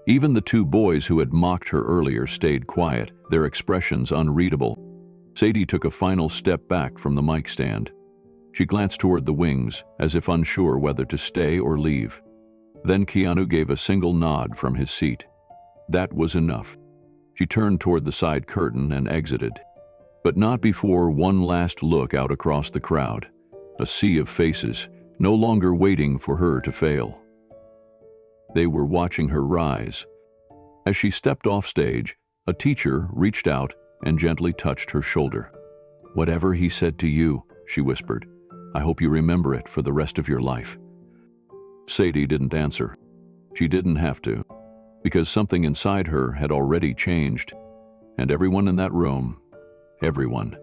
Even the two boys who had mocked her earlier stayed quiet, their expressions unreadable. Sadie took a final step back from the mic stand. She glanced toward the wings, as if unsure whether to stay or leave. Then Keanu gave a single nod from his seat. That was enough. She turned toward the side curtain and exited. But not before one last look out across the crowd, a sea of faces, no longer waiting for her to fail. They were watching her rise. As she stepped off stage, a teacher reached out and gently touched her shoulder. "Whatever he said to you," she whispered, "I hope you remember it for the rest of your life." Sadie didn't answer. She didn't have to, because something inside her had already changed, and everyone in that room, everyone,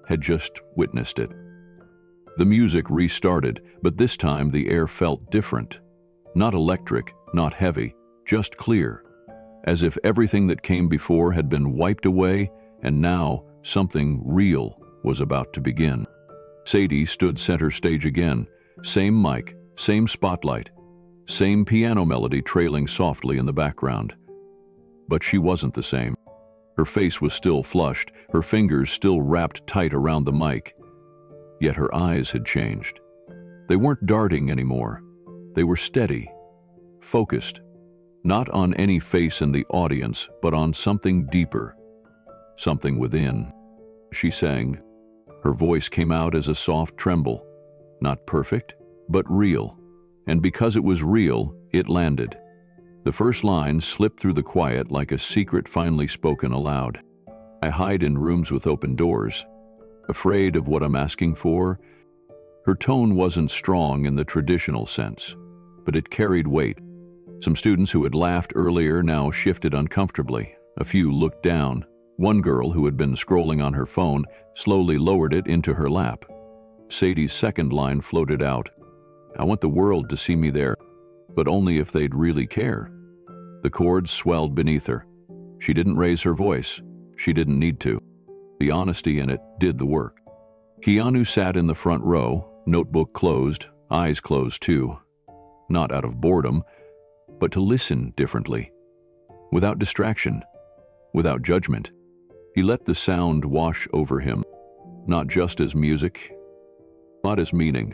had just witnessed it. The music restarted, but this time the air felt different. Not electric, not heavy, just clear, as if everything that came before had been wiped away, and now something real was about to begin. Sadie stood center stage again, same mic, same spotlight, same piano melody trailing softly in the background. But she wasn't the same. Her face was still flushed, her fingers still wrapped tight around the mic. Yet her eyes had changed. They weren't darting anymore. They were steady, focused, not on any face in the audience, but on something deeper, something within. She sang. Her voice came out as a soft tremble, not perfect, but real. And because it was real, it landed. The first line slipped through the quiet like a secret finally spoken aloud. "I hide in rooms with open doors, afraid of what I'm asking for." Her tone wasn't strong in the traditional sense, but it carried weight. Some students who had laughed earlier now shifted uncomfortably. A few looked down. One girl who had been scrolling on her phone slowly lowered it into her lap. Sadie's second line floated out. "I want the world to see me there, but only if they'd really care." The chords swelled beneath her. She didn't raise her voice. She didn't need to. The honesty in it did the work. Keanu sat in the front row, notebook closed, eyes closed too. Not out of boredom, but to listen differently. Without distraction, without judgment. He let the sound wash over him, not just as music, but as meaning.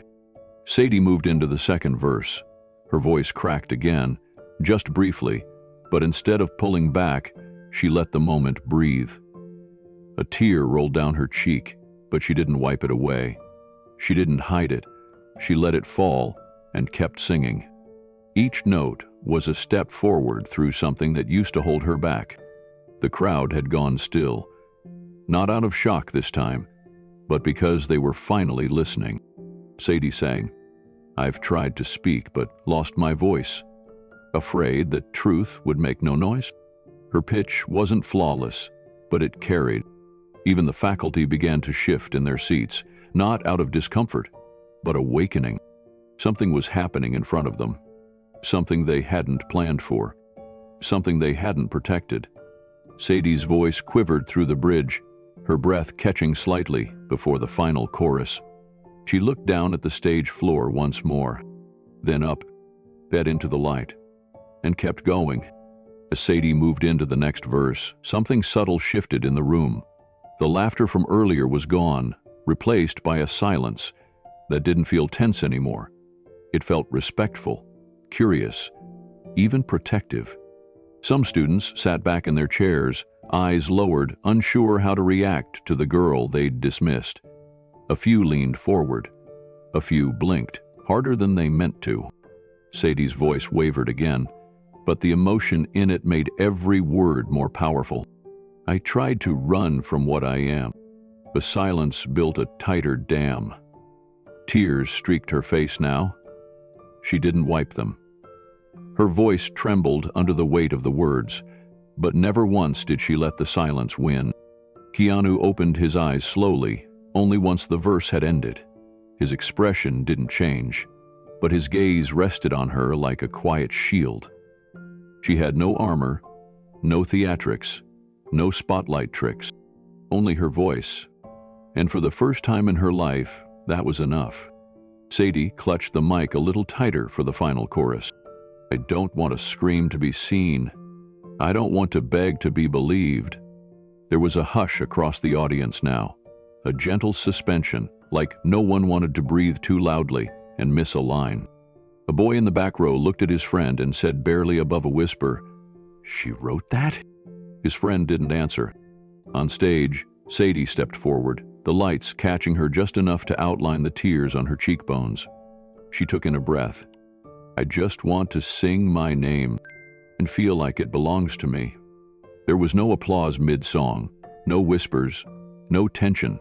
Sadie moved into the second verse. Her voice cracked again, just briefly, but instead of pulling back, she let the moment breathe. A tear rolled down her cheek, but she didn't wipe it away. She didn't hide it. She let it fall and kept singing. Each note was a step forward through something that used to hold her back. The crowd had gone still, not out of shock this time, but because they were finally listening. Sadie sang, "I've tried to speak but lost my voice," afraid that truth would make no noise. Her pitch wasn't flawless, but it carried. Even the faculty began to shift in their seats, not out of discomfort, but awakening. Something was happening in front of them, something they hadn't planned for, something they hadn't protected. Sadie's voice quivered through the bridge, her breath catching slightly before the final chorus. She looked down at the stage floor once more, then up, then into the light, and kept going. As Sadie moved into the next verse, something subtle shifted in the room. The laughter from earlier was gone, replaced by a silence that didn't feel tense anymore. It felt respectful, curious, even protective. Some students sat back in their chairs, eyes lowered, unsure how to react to the girl they'd dismissed. A few leaned forward. A few blinked, harder than they meant to. Sadie's voice wavered again, but the emotion in it made every word more powerful. "I tried to run from what I am." The silence built a tighter dam. Tears streaked her face now. She didn't wipe them. Her voice trembled under the weight of the words, but never once did she let the silence win. Keanu opened his eyes slowly, only once the verse had ended. His expression didn't change, but his gaze rested on her like a quiet shield. She had no armor, no theatrics, no spotlight tricks, only her voice. And for the first time in her life, that was enough. Sadie clutched the mic a little tighter for the final chorus. "I don't want to scream to be seen. I don't want to beg to be believed." There was a hush across the audience now, a gentle suspension, like no one wanted to breathe too loudly and miss a line. A boy in the back row looked at his friend and said barely above a whisper, "She wrote that?" His friend didn't answer. On stage, Sadie stepped forward, the lights catching her just enough to outline the tears on her cheekbones. She took in a breath. "I just want to sing my name and feel like it belongs to me." There was no applause mid-song, no whispers, no tension,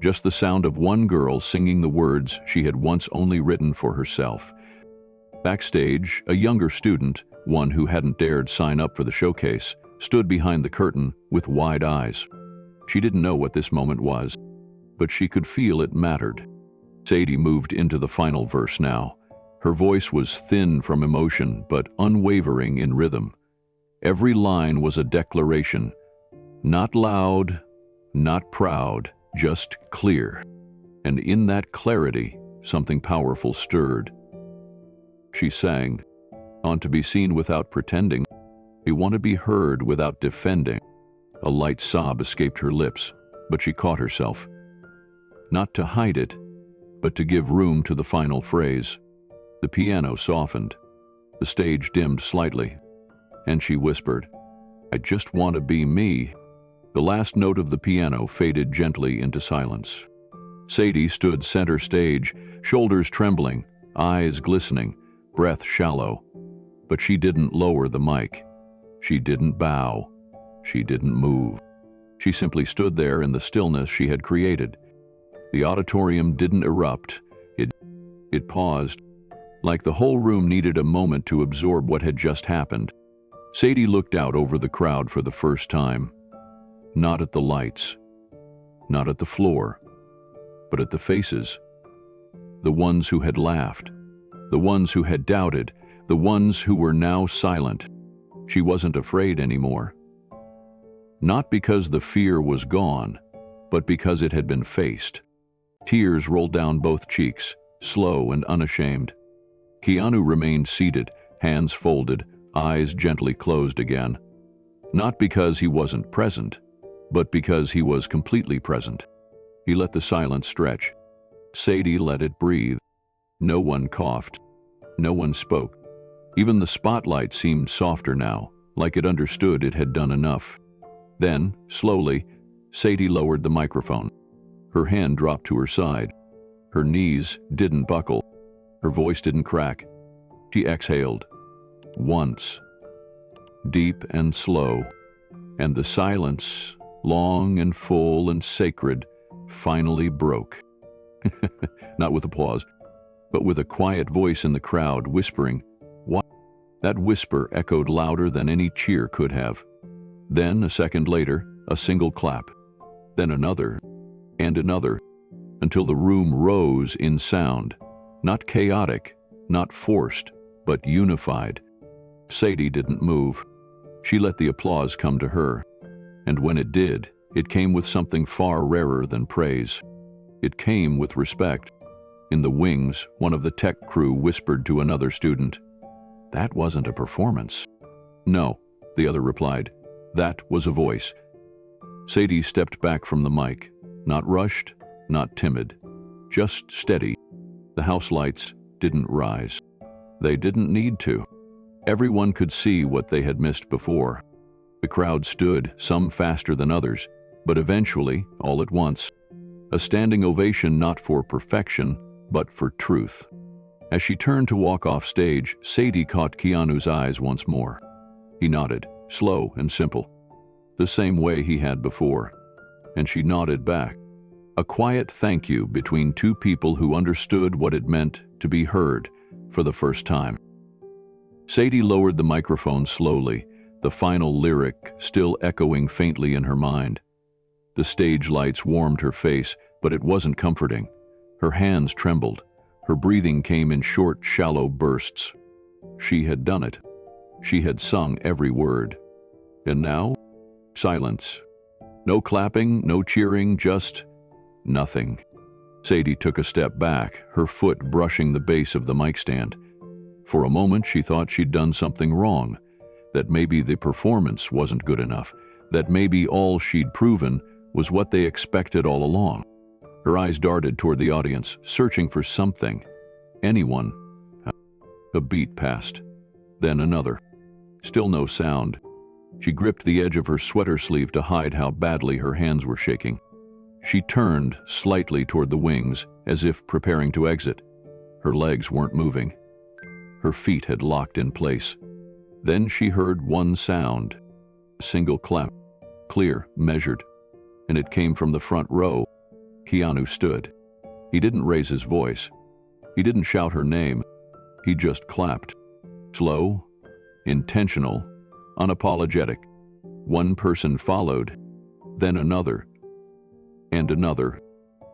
just the sound of one girl singing the words she had once only written for herself. Backstage, a younger student, one who hadn't dared sign up for the showcase, stood behind the curtain with wide eyes. She didn't know what this moment was, but she could feel it mattered. Sadie moved into the final verse now. Her voice was thin from emotion, but unwavering in rhythm. Every line was a declaration. Not loud, not proud, just clear. And in that clarity, something powerful stirred. She sang, "Want to be seen without pretending. We want to be heard without defending." A light sob escaped her lips, but she caught herself. Not to hide it, but to give room to the final phrase. The piano softened. The stage dimmed slightly, and she whispered, "I just want to be me." The last note of the piano faded gently into silence. Sadie stood center stage, shoulders trembling, eyes glistening, breath shallow. But she didn't lower the mic. She didn't bow. She didn't move. She simply stood there in the stillness she had created. The auditorium didn't erupt. It paused, like the whole room needed a moment to absorb what had just happened. Sadie looked out over the crowd for the first time. Not at the lights, not at the floor, but at the faces. The ones who had laughed, the ones who had doubted, the ones who were now silent. She wasn't afraid anymore. Not because the fear was gone, but because it had been faced. Tears rolled down both cheeks, slow and unashamed. Keanu remained seated, hands folded, eyes gently closed again. Not because he wasn't present, but because he was completely present. He let the silence stretch. Sadie let it breathe. No one coughed. No one spoke. Even the spotlight seemed softer now, like it understood it had done enough. Then, slowly, Sadie lowered the microphone. Her hand dropped to her side. Her knees didn't buckle. Her voice didn't crack. She exhaled. Once. Deep and slow. And the silence, long and full and sacred, finally broke. Not with applause, but with a quiet voice in the crowd whispering, "What?" That whisper echoed louder than any cheer could have. Then, a second later, a single clap. Then another, and another, until the room rose in sound. Not chaotic, not forced, but unified. Sadie didn't move. She let the applause come to her. And when it did, it came with something far rarer than praise. It came with respect. In the wings, one of the tech crew whispered to another student, "That wasn't a performance." "No," the other replied. "That was a voice." Sadie stepped back from the mic, not rushed, not timid, just steady. The house lights didn't rise. They didn't need to. Everyone could see what they had missed before. The crowd stood, some faster than others, but eventually, all at once, a standing ovation not for perfection, but for truth. As she turned to walk off stage, Sadie caught Keanu's eyes once more. He nodded, slow and simple, the same way he had before, and she nodded back. A quiet thank you between two people who understood what it meant to be heard for the first time. Sadie lowered the microphone slowly, the final lyric still echoing faintly in her mind. The stage lights warmed her face, but it wasn't comforting. Her hands trembled. Her breathing came in short, shallow bursts. She had done it. She had sung every word. And now, silence. No clapping, no cheering, just nothing. Sadie took a step back, her foot brushing the base of the mic stand. For a moment, she thought she'd done something wrong, that maybe the performance wasn't good enough, that maybe all she'd proven was what they expected all along. Her eyes darted toward the audience, searching for something, anyone. A beat passed, then another. Still no sound. She gripped the edge of her sweater sleeve to hide how badly her hands were shaking. She turned slightly toward the wings, as if preparing to exit. Her legs weren't moving. Her feet had locked in place. Then she heard one sound, a single clap, clear, measured, and it came from the front row. Keanu stood. He didn't raise his voice. He didn't shout her name. He just clapped. Slow, intentional, unapologetic. One person followed, then another, and another,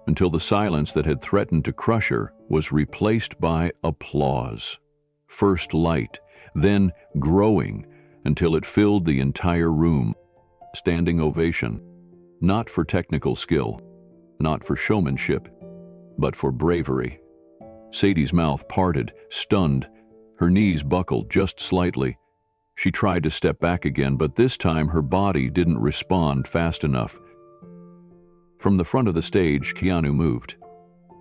until the silence that had threatened to crush her was replaced by applause. First light, then growing until it filled the entire room. Standing ovation, not for technical skill, not for showmanship, but for bravery. Sadie's mouth parted, stunned. Her knees buckled just slightly. She tried to step back again, but this time her body didn't respond fast enough. From the front of the stage, Keanu moved.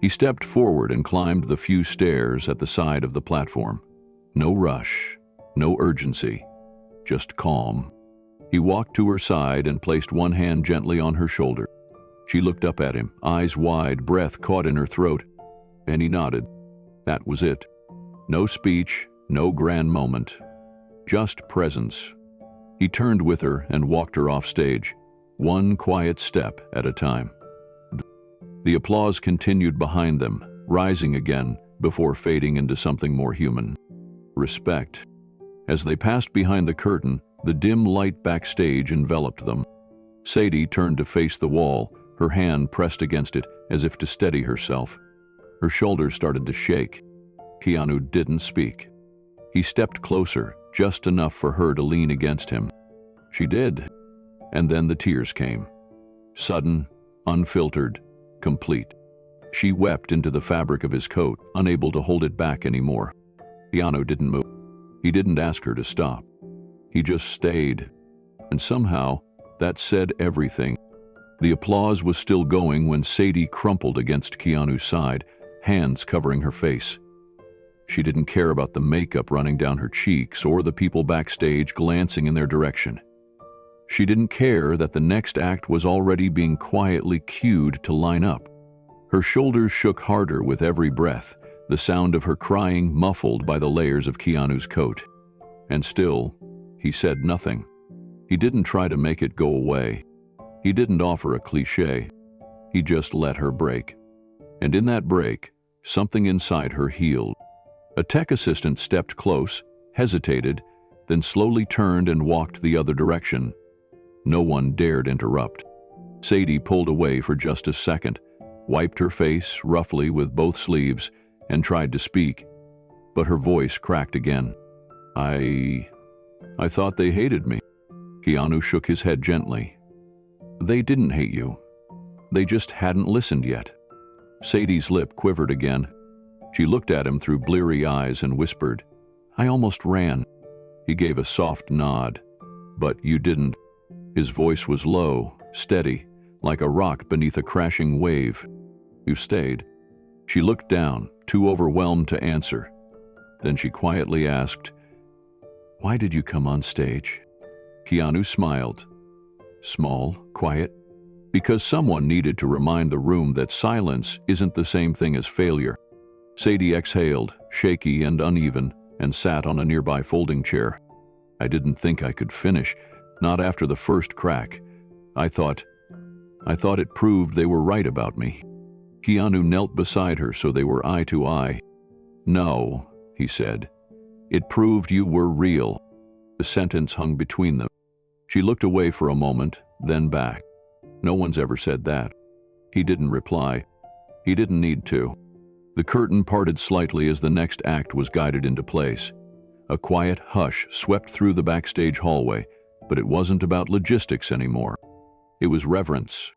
He stepped forward and climbed the few stairs at the side of the platform. No rush, no urgency, just calm. He walked to her side and placed one hand gently on her shoulder. She looked up at him, eyes wide, breath caught in her throat, and he nodded. That was it. No speech, no grand moment, just presence. He turned with her and walked her off stage, one quiet step at a time. The applause continued behind them, rising again before fading into something more human. Respect. As they passed behind the curtain, the dim light backstage enveloped them. Sadie turned to face the wall, her hand pressed against it as if to steady herself. Her shoulders started to shake. Keanu didn't speak. He stepped closer, just enough for her to lean against him. She did. And then the tears came. Sudden, unfiltered, complete. She wept into the fabric of his coat, unable to hold it back anymore. Keanu didn't move. He didn't ask her to stop. He just stayed. And somehow, that said everything. The applause was still going when Sadie crumpled against Keanu's side, hands covering her face. She didn't care about the makeup running down her cheeks or the people backstage glancing in their direction. She didn't care that the next act was already being quietly cued to line up. Her shoulders shook harder with every breath, the sound of her crying muffled by the layers of Keanu's coat. And still, he said nothing. He didn't try to make it go away. He didn't offer a cliché. He just let her break. And in that break, something inside her healed. A tech assistant stepped close, hesitated, then slowly turned and walked the other direction. No one dared interrupt. Sadie pulled away for just a second, wiped her face roughly with both sleeves, and tried to speak. But her voice cracked again. I thought they hated me. Keanu shook his head gently. They didn't hate you. They just hadn't listened yet. Sadie's lip quivered again. She looked at him through bleary eyes and whispered, I almost ran. He gave a soft nod. But you didn't. His voice was low, steady, like a rock beneath a crashing wave. You stayed. She looked down, too overwhelmed to answer. Then she quietly asked, Why did you come on stage? Keanu smiled. Small, quiet. Because someone needed to remind the room that silence isn't the same thing as failure. Sadie exhaled, shaky and uneven, and sat on a nearby folding chair. I didn't think I could finish, not after the first crack. I thought it proved they were right about me. Keanu knelt beside her so they were eye to eye. No, he said. It proved you were real. The sentence hung between them. She looked away for a moment, then back. No one's ever said that. He didn't reply. He didn't need to. The curtain parted slightly as the next act was guided into place. A quiet hush swept through the backstage hallway, but it wasn't about logistics anymore. It was reverence.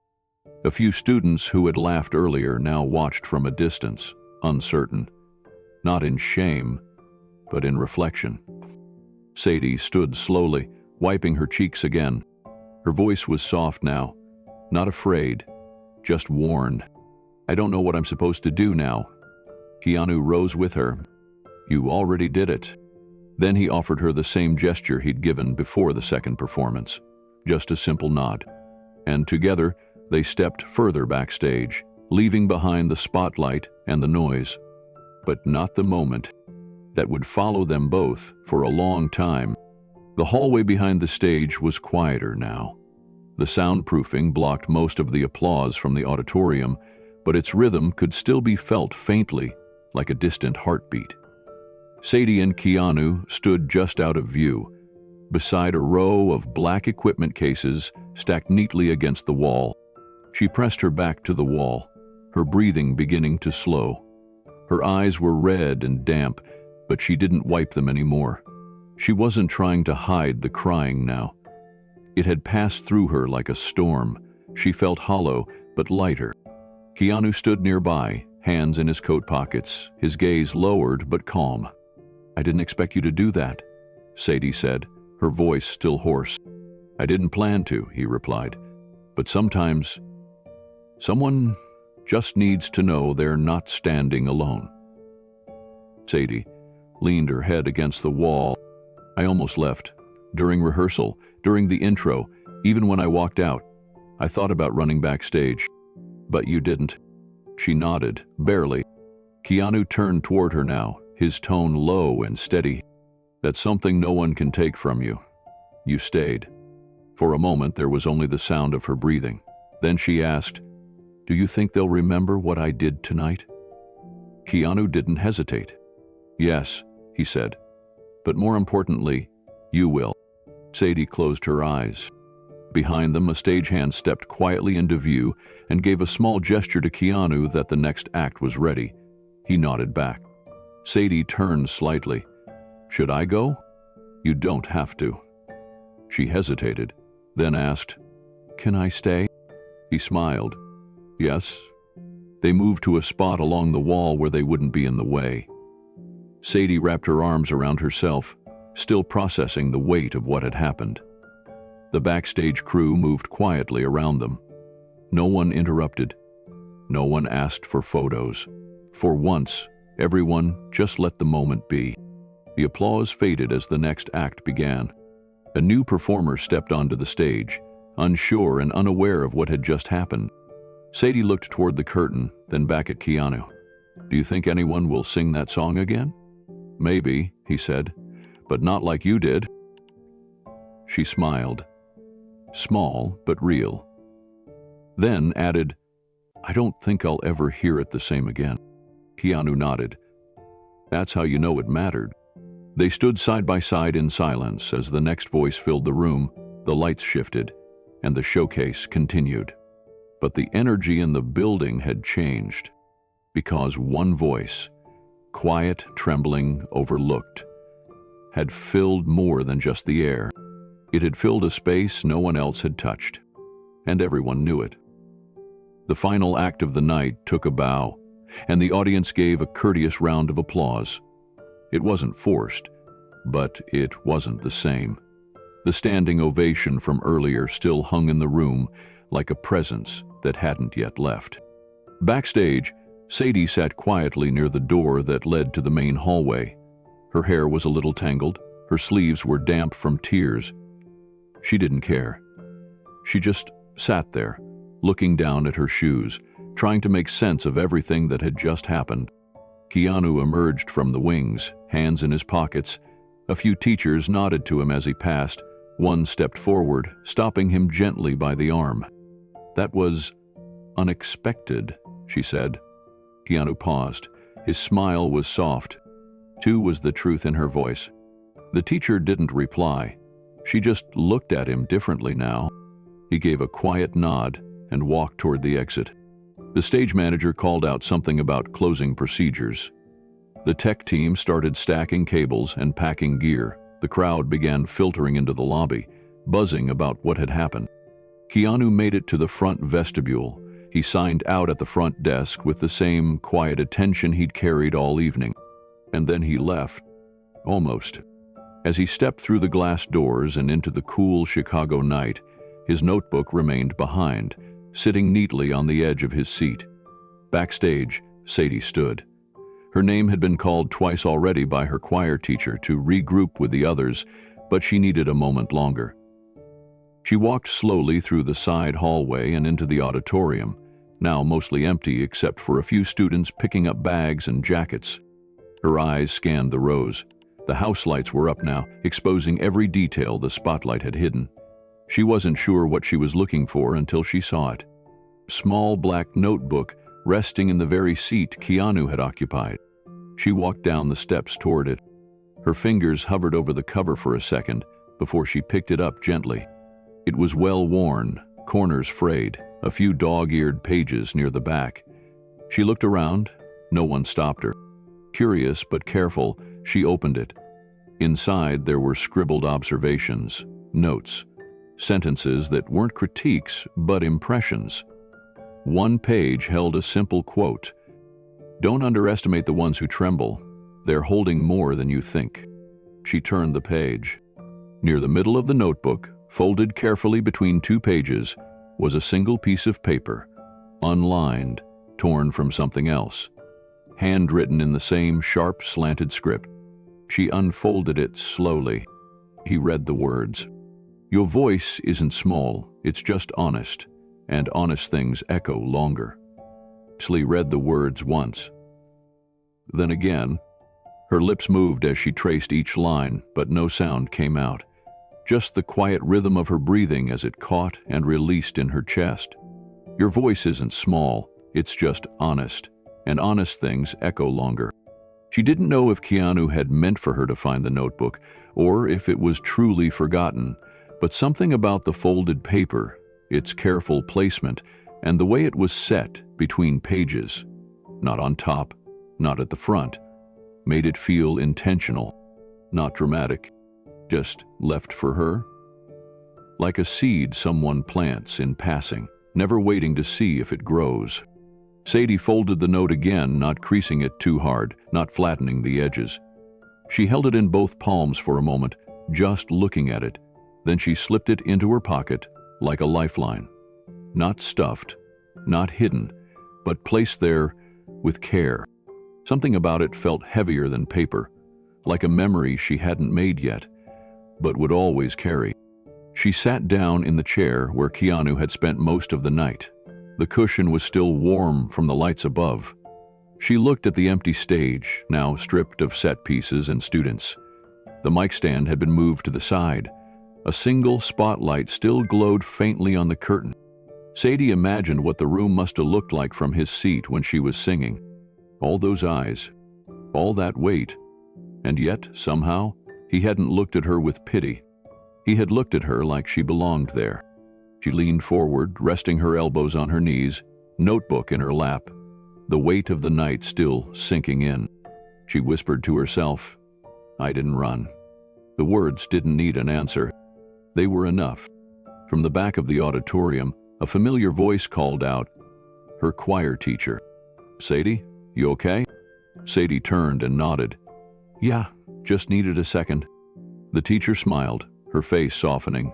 A few students who had laughed earlier now watched from a distance, uncertain. Not in shame, but in reflection. Sadie stood slowly, wiping her cheeks again. Her voice was soft now, not afraid, just worn. I don't know what I'm supposed to do now. Keanu rose with her. You already did it. Then he offered her the same gesture he'd given before the second performance, just a simple nod. And together, they stepped further backstage, leaving behind the spotlight and the noise. But not the moment that would follow them both for a long time. The hallway behind the stage was quieter now. The soundproofing blocked most of the applause from the auditorium, but its rhythm could still be felt faintly, like a distant heartbeat. Sadie and Keanu stood just out of view, beside a row of black equipment cases stacked neatly against the wall. She pressed her back to the wall, her breathing beginning to slow. Her eyes were red and damp, but she didn't wipe them anymore. She wasn't trying to hide the crying now. It had passed through her like a storm. She felt hollow, but lighter. Keanu stood nearby, hands in his coat pockets, his gaze lowered but calm. I didn't expect you to do that, Sadie said, her voice still hoarse. I didn't plan to, he replied. But sometimes, someone just needs to know they're not standing alone. Sadie leaned her head against the wall. I almost left. During rehearsal, during the intro, even when I walked out, I thought about running backstage. But you didn't. She nodded, barely. Keanu turned toward her now, his tone low and steady. That's something no one can take from you. You stayed. For a moment, there was only the sound of her breathing. Then she asked, Do you think they'll remember what I did tonight? Keanu didn't hesitate. Yes, he said. But more importantly, you will. Sadie closed her eyes. Behind them, a stagehand stepped quietly into view and gave a small gesture to Keanu that the next act was ready. He nodded back. Sadie turned slightly. Should I go? You don't have to. She hesitated, then asked, Can I stay? He smiled. Yes. They moved to a spot along the wall where they wouldn't be in the way. Sadie wrapped her arms around herself, still processing the weight of what had happened. The backstage crew moved quietly around them. No one interrupted. No one asked for photos. For once, everyone just let the moment be. The applause faded as the next act began. A new performer stepped onto the stage, unsure and unaware of what had just happened. Sadie looked toward the curtain, then back at Keanu. "Do you think anyone will sing that song again?" "Maybe," he said, "but not like you did." She smiled. Small, but real. Then added, "I don't think I'll ever hear it the same again." Keanu nodded. "That's how you know it mattered." They stood side by side in silence as the next voice filled the room, the lights shifted, and the showcase continued. But the energy in the building had changed, because one voice, quiet, trembling, overlooked, had filled more than just the air. It had filled a space no one else had touched, and everyone knew it. The final act of the night took a bow, and the audience gave a courteous round of applause. It wasn't forced, but it wasn't the same. The standing ovation from earlier still hung in the room like a presence that hadn't yet left. Backstage, Sadie sat quietly near the door that led to the main hallway. Her hair was a little tangled, her sleeves were damp from tears. She didn't care. She just sat there, looking down at her shoes, trying to make sense of everything that had just happened. Keanu emerged from the wings, hands in his pockets. A few teachers nodded to him as he passed. One stepped forward, stopping him gently by the arm. "That was unexpected," she said. Keanu paused. His smile was soft. Too was the truth in her voice. The teacher didn't reply. She just looked at him differently now. He gave a quiet nod and walked toward the exit. The stage manager called out something about closing procedures. The tech team started stacking cables and packing gear. The crowd began filtering into the lobby, buzzing about what had happened. Keanu made it to the front vestibule. He signed out at the front desk with the same quiet attention he'd carried all evening. And then he left. Almost. As he stepped through the glass doors and into the cool Chicago night, his notebook remained behind, sitting neatly on the edge of his seat. Backstage, Sadie stood. Her name had been called twice already by her choir teacher to regroup with the others, but she needed a moment longer. She walked slowly through the side hallway and into the auditorium, now mostly empty except for a few students picking up bags and jackets. Her eyes scanned the rows. The house lights were up now, exposing every detail the spotlight had hidden. She wasn't sure what she was looking for until she saw it. Small black notebook resting in the very seat Keanu had occupied. She walked down the steps toward it. Her fingers hovered over the cover for a second before she picked it up gently. It was well worn, corners frayed, a few dog-eared pages near the back. She looked around. No one stopped her. Curious but careful, she opened it. Inside there were scribbled observations, notes, sentences that weren't critiques but impressions. One page held a simple quote: "Don't underestimate the ones who tremble. They're holding more than you think." She turned the page. Near the middle of the notebook, folded carefully between two pages, was a single piece of paper, unlined, torn from something else, handwritten in the same sharp, slanted script. She unfolded it slowly. He read the words. "Your voice isn't small, it's just honest, and honest things echo longer." She read the words once. Then again. Her lips moved as she traced each line, but no sound came out. Just the quiet rhythm of her breathing as it caught and released in her chest. "Your voice isn't small, it's just honest, and honest things echo longer." She didn't know if Keanu had meant for her to find the notebook, or if it was truly forgotten, but something about the folded paper, its careful placement, and the way it was set between pages, not on top, not at the front, made it feel intentional, not dramatic, just left for her. Like a seed someone plants in passing, never waiting to see if it grows. Sadie folded the note again, not creasing it too hard, not flattening the edges. She held it in both palms for a moment, just looking at it. Then she slipped it into her pocket like a lifeline. Not stuffed, not hidden, but placed there with care. Something about it felt heavier than paper, like a memory she hadn't made yet, but would always carry. She sat down in the chair where Keanu had spent most of the night. The cushion was still warm from the lights above. She looked at the empty stage, now stripped of set pieces and students. The mic stand had been moved to the side. A single spotlight still glowed faintly on the curtain. Sadie imagined what the room must have looked like from his seat when she was singing. All those eyes, all that weight. And yet, somehow, he hadn't looked at her with pity. He had looked at her like she belonged there. She leaned forward, resting her elbows on her knees, notebook in her lap, the weight of the night still sinking in. She whispered to herself, "I didn't run." The words didn't need an answer. They were enough. From the back of the auditorium, a familiar voice called out, her choir teacher. "Sadie, you okay?" Sadie turned and nodded. "Yeah, just needed a second." The teacher smiled, her face softening.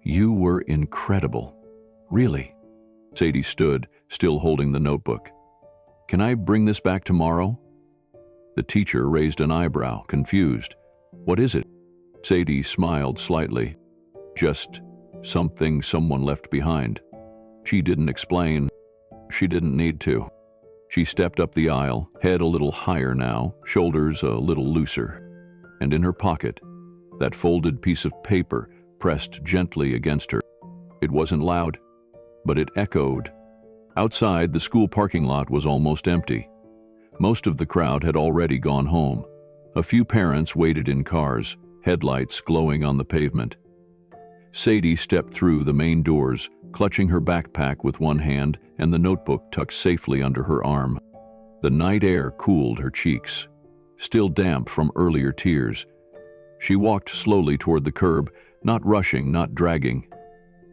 "You were incredible. Really." Sadie stood, still holding the notebook. "Can I bring this back tomorrow?" The teacher raised an eyebrow, confused. "What is it?" Sadie smiled slightly. "Just something someone left behind." She didn't explain. She didn't need to. She stepped up the aisle, head a little higher now, shoulders a little looser. And in her pocket, that folded piece of paper pressed gently against her. It wasn't loud, but it echoed. Outside, the school parking lot was almost empty. Most of the crowd had already gone home. A few parents waited in cars, headlights glowing on the pavement. Sadie stepped through the main doors, clutching her backpack with one hand and the notebook tucked safely under her arm. The night air cooled her cheeks, still damp from earlier tears. She walked slowly toward the curb, not rushing, not dragging.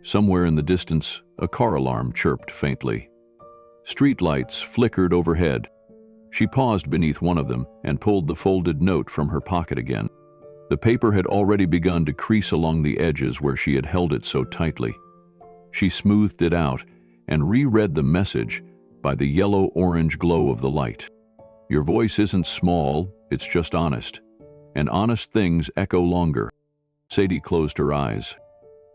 Somewhere in the distance, a car alarm chirped faintly. Street lights flickered overhead. She paused beneath one of them and pulled the folded note from her pocket again. The paper had already begun to crease along the edges where she had held it so tightly. She smoothed it out and reread the message by the yellow-orange glow of the light. "Your voice isn't small, it's just honest. And honest things echo longer." Sadie closed her eyes.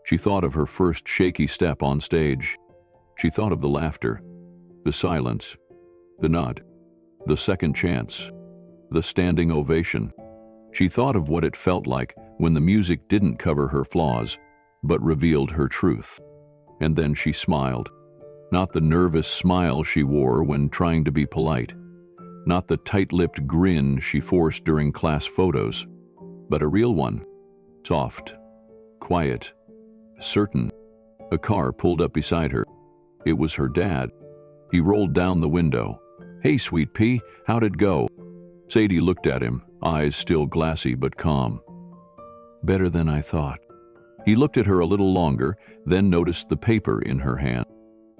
She thought of her first shaky step on stage. She thought of the laughter, the silence, the nod, the second chance, the standing ovation. She thought of what it felt like when the music didn't cover her flaws, but revealed her truth. And then she smiled. Not the nervous smile she wore when trying to be polite. Not the tight-lipped grin she forced during class photos, but a real one. Soft, quiet, certain. A car pulled up beside her. It was her dad. He rolled down the window. "Hey, sweet pea, how'd it go?" Sadie looked at him, eyes still glassy but calm. "Better than I thought." He looked at her a little longer, then noticed the paper in her hand.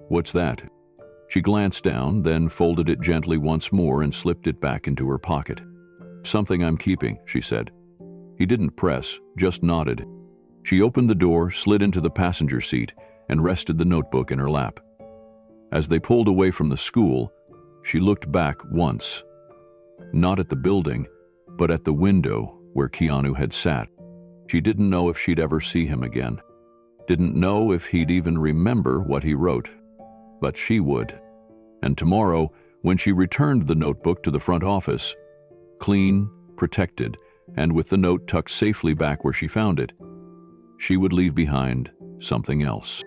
"What's that?" She glanced down, then folded it gently once more and slipped it back into her pocket. "Something I'm keeping," she said. He didn't press, just nodded. She opened the door, slid into the passenger seat, and rested the notebook in her lap. As they pulled away from the school, she looked back once. Not at the building, but at the window where Keanu had sat. She didn't know if she'd ever see him again. Didn't know if he'd even remember what he wrote. But she would. And tomorrow, when she returned the notebook to the front office, clean, protected, and with the note tucked safely back where she found it, she would leave behind something else.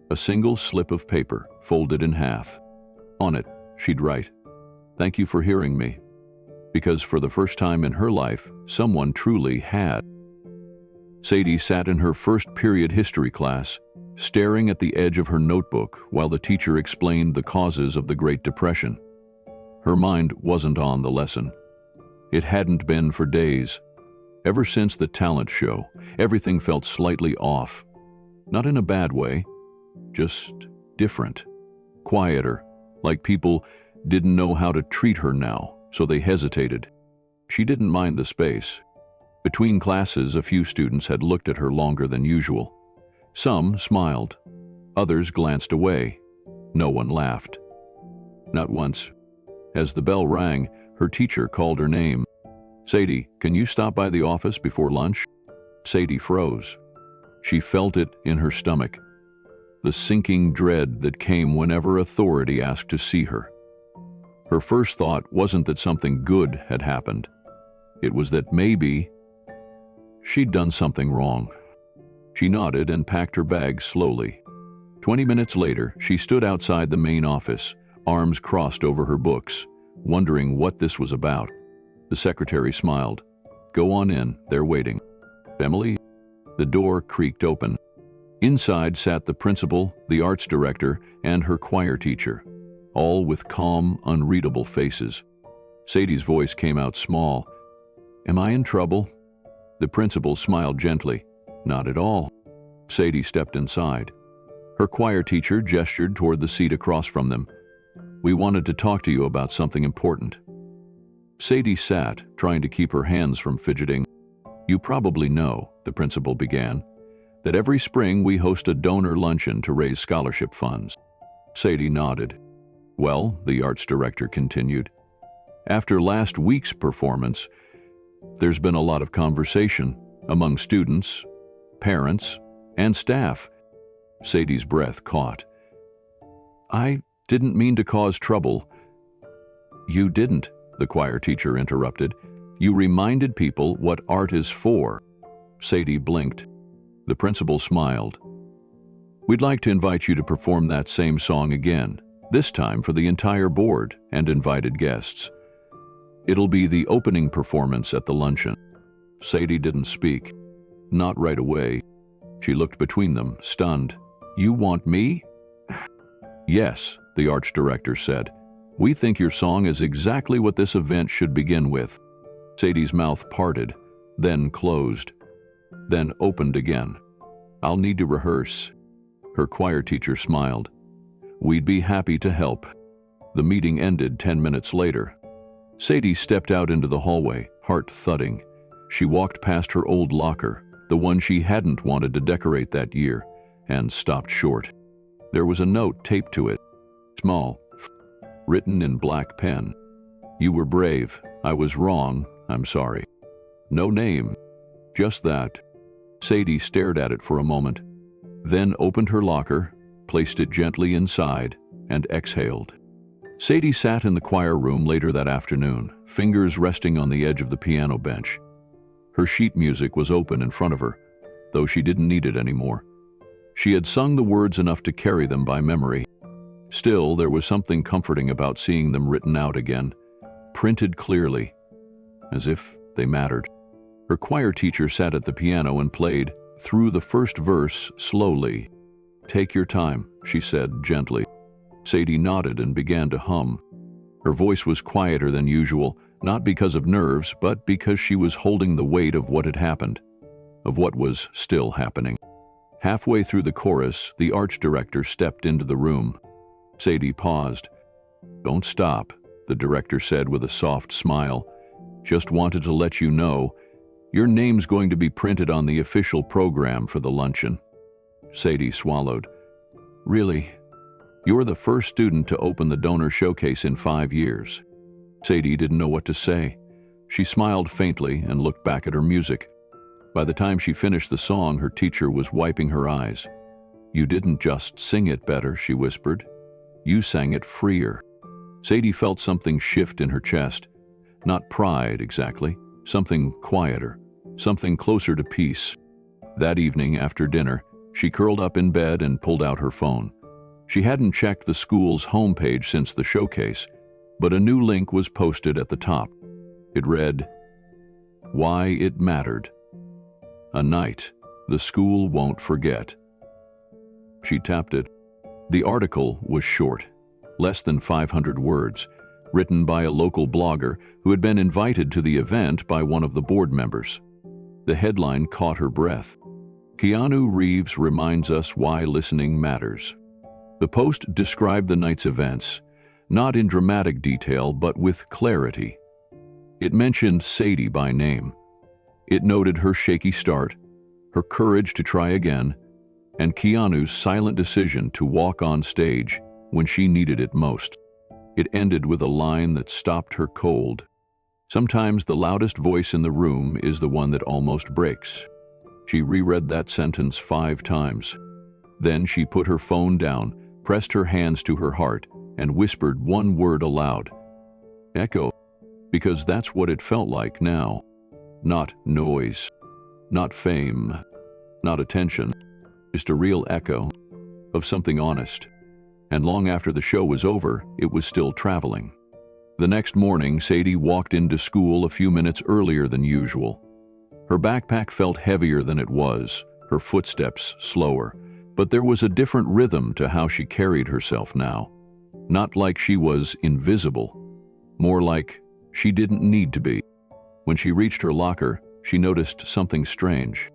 A single slip of paper, folded in half. On it, she'd write, "Thank you for hearing me." Because for the first time in her life, someone truly had. Sadie sat in her first period history class, staring at the edge of her notebook while the teacher explained the causes of the Great Depression. Her mind wasn't on the lesson. It hadn't been for days. Ever since the talent show, everything felt slightly off. Not in a bad way, just different, quieter, like people didn't know how to treat her now, so they hesitated. She didn't mind the space. Between classes, a few students had looked at her longer than usual. Some smiled. Others glanced away. No one laughed. Not once. As the bell rang, her teacher called her name. "Sadie, can you stop by the office before lunch?" Sadie froze. She felt it in her stomach, the sinking dread that came whenever authority asked to see her. Her first thought wasn't that something good had happened. It was that maybe she'd done something wrong. She nodded and packed her bag slowly. 20 minutes later, she stood outside the main office, arms crossed over her books, wondering what this was about. The secretary smiled. "Go on in, they're waiting." "Emily?" The door creaked open. Inside sat the principal, the arts director, and her choir teacher, all with calm, unreadable faces. Sadie's voice came out small. "Am I in trouble?" The principal smiled gently. "Not at all." Sadie stepped inside. Her choir teacher gestured toward the seat across from them. "We wanted to talk to you about something important." Sadie sat, trying to keep her hands from fidgeting. "You probably know," the principal began, "that every spring we host a donor luncheon to raise scholarship funds." Sadie nodded. "Well," the arts director continued, "after last week's performance, there's been a lot of conversation among students, parents, and staff." Sadie's breath caught. "I didn't mean to cause trouble." "You didn't," the choir teacher interrupted. "You reminded people what art is for." Sadie blinked. The principal smiled. "We'd like to invite you to perform that same song again, this time for the entire board and invited guests. It'll be the opening performance at the luncheon." Sadie didn't speak. Not right away. She looked between them, stunned. "You want me?" "Yes," the arts director said. "We think your song is exactly what this event should begin with." Sadie's mouth parted, then closed, then opened again. "I'll need to rehearse." Her choir teacher smiled. "We'd be happy to help." The meeting ended 10 minutes later. Sadie stepped out into the hallway, heart thudding. She walked past her old locker, the one she hadn't wanted to decorate that year, and stopped short. There was a note taped to it, small, written in black pen. "You were brave. I was wrong. I'm sorry." No name, just that. Sadie stared at it for a moment, then opened her locker, placed it gently inside, and exhaled. Sadie sat in the choir room later that afternoon, fingers resting on the edge of the piano bench. Her sheet music was open in front of her, though she didn't need it anymore. She had sung the words enough to carry them by memory. Still, there was something comforting about seeing them written out again, printed clearly, as if they mattered. Her choir teacher sat at the piano and played through the first verse slowly. "Take your time," she said gently. Sadie nodded and began to hum. Her voice was quieter than usual, not because of nerves, but because she was holding the weight of what had happened, of what was still happening. Halfway through the chorus, the arts director stepped into the room. Sadie paused. "Don't stop," the director said with a soft smile. "Just wanted to let you know, your name's going to be printed on the official program for the luncheon." Sadie swallowed. "Really? You're the first student to open the donor showcase in 5 years." Sadie didn't know what to say. She smiled faintly and looked back at her music. By the time she finished the song, her teacher was wiping her eyes. "You didn't just sing it better," she whispered. "You sang it freer." Sadie felt something shift in her chest. Not pride, exactly. Something quieter. Something closer to peace. That evening, after dinner, she curled up in bed and pulled out her phone. She hadn't checked the school's homepage since the showcase, but a new link was posted at the top. It read, "Why it mattered. A night the school won't forget." She tapped it. The article was short, less than 500 words, written by a local blogger who had been invited to the event by one of the board members. The headline caught her breath. "Keanu Reeves reminds us why listening matters." The post described the night's events, not in dramatic detail but with clarity. It mentioned Sadie by name. It noted her shaky start, her courage to try again, and Keanu's silent decision to walk on stage when she needed it most. It ended with a line that stopped her cold. Sometimes the loudest voice in the room is the one that almost breaks. She reread that sentence 5 times. Then she put her phone down, pressed her hands to her heart, and whispered one word aloud. Echo. Because that's what it felt like now. Not noise, not fame, not attention. Just a real echo of something honest. And long after the show was over, it was still traveling. The next morning, Sadie walked into school a few minutes earlier than usual. Her backpack felt heavier than it was, her footsteps slower, but there was a different rhythm to how she carried herself now. Not like she was invisible, more like she didn't need to be. When she reached her locker, she noticed something strange.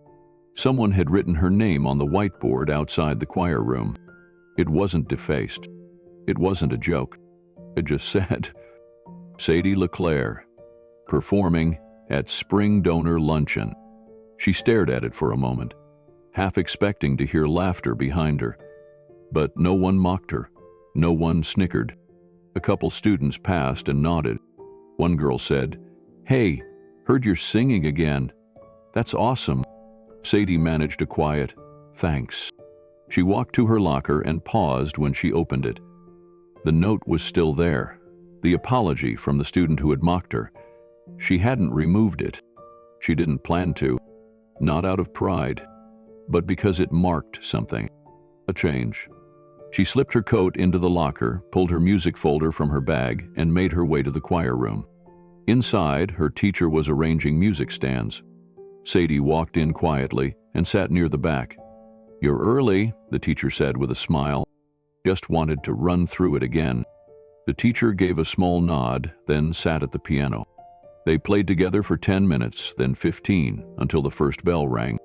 Someone had written her name on the whiteboard outside the choir room. It wasn't defaced. It wasn't a joke. It just said, Sadie LeClaire, performing at Spring Donor Luncheon. She stared at it for a moment, half expecting to hear laughter behind her. But no one mocked her. No one snickered. A couple students passed and nodded. One girl said, Hey, heard you're singing again. That's awesome. Sadie managed a quiet, thanks. She walked to her locker and paused when she opened it. The note was still there, the apology from the student who had mocked her. She hadn't removed it. She didn't plan to, not out of pride, but because it marked something, a change. She slipped her coat into the locker, pulled her music folder from her bag, and made her way to the choir room. Inside, her teacher was arranging music stands. Sadie walked in quietly and sat near the back. You're early, the teacher said with a smile. Just wanted to run through it again. The teacher gave a small nod, then sat at the piano. They played together for 10 minutes, then 15, until the first bell rang.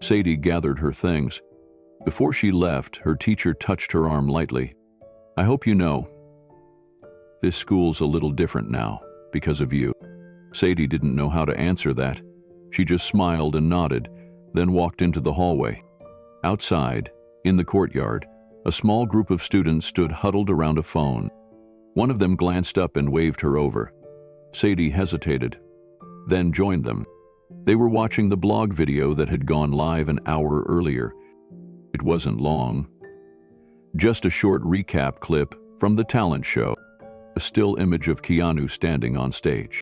Sadie gathered her things. Before she left, her teacher touched her arm lightly. I hope you know, this school's a little different now, because of you. Sadie didn't know how to answer that. She just smiled and nodded, then walked into the hallway. Outside, in the courtyard, a small group of students stood huddled around a phone. One of them glanced up and waved her over. Sadie hesitated, then joined them. They were watching the blog video that had gone live an hour earlier. It wasn't long. Just a short recap clip from the talent show. A still image of Keanu standing on stage.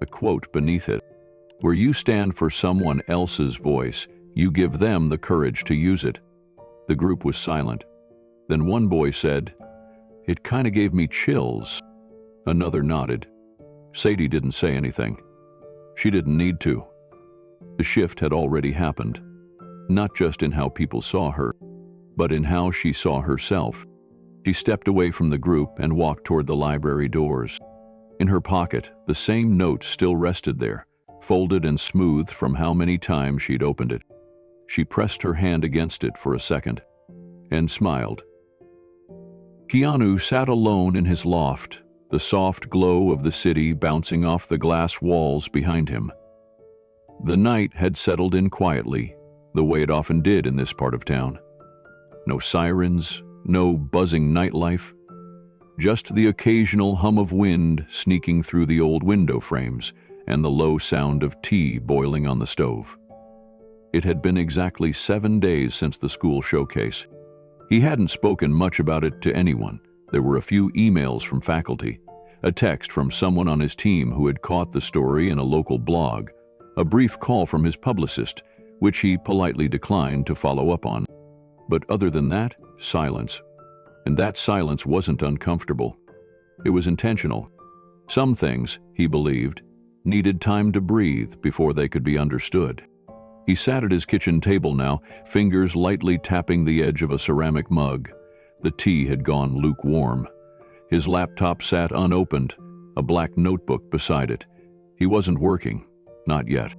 A quote beneath it. Where you stand for someone else's voice, you give them the courage to use it. The group was silent. Then one boy said, It kinda gave me chills. Another nodded. Sadie didn't say anything. She didn't need to. The shift had already happened. Not just in how people saw her, but in how she saw herself. She stepped away from the group and walked toward the library doors. In her pocket, the same note still rested there, folded and smooth from how many times she'd opened it. She pressed her hand against it for a second, and smiled. Keanu sat alone in his loft, the soft glow of the city bouncing off the glass walls behind him. The night had settled in quietly, the way it often did in this part of town. No sirens, no buzzing nightlife, just the occasional hum of wind sneaking through the old window frames and the low sound of tea boiling on the stove. It had been exactly 7 days since the school showcase. He hadn't spoken much about it to anyone. There were a few emails from faculty, a text from someone on his team who had caught the story in a local blog, a brief call from his publicist, which he politely declined to follow up on. But other than that, silence. And that silence wasn't uncomfortable. It was intentional. Some things, he believed, needed time to breathe before they could be understood. He sat at his kitchen table now, fingers lightly tapping the edge of a ceramic mug. The tea had gone lukewarm. His laptop sat unopened, a black notebook beside it. He wasn't working, not yet.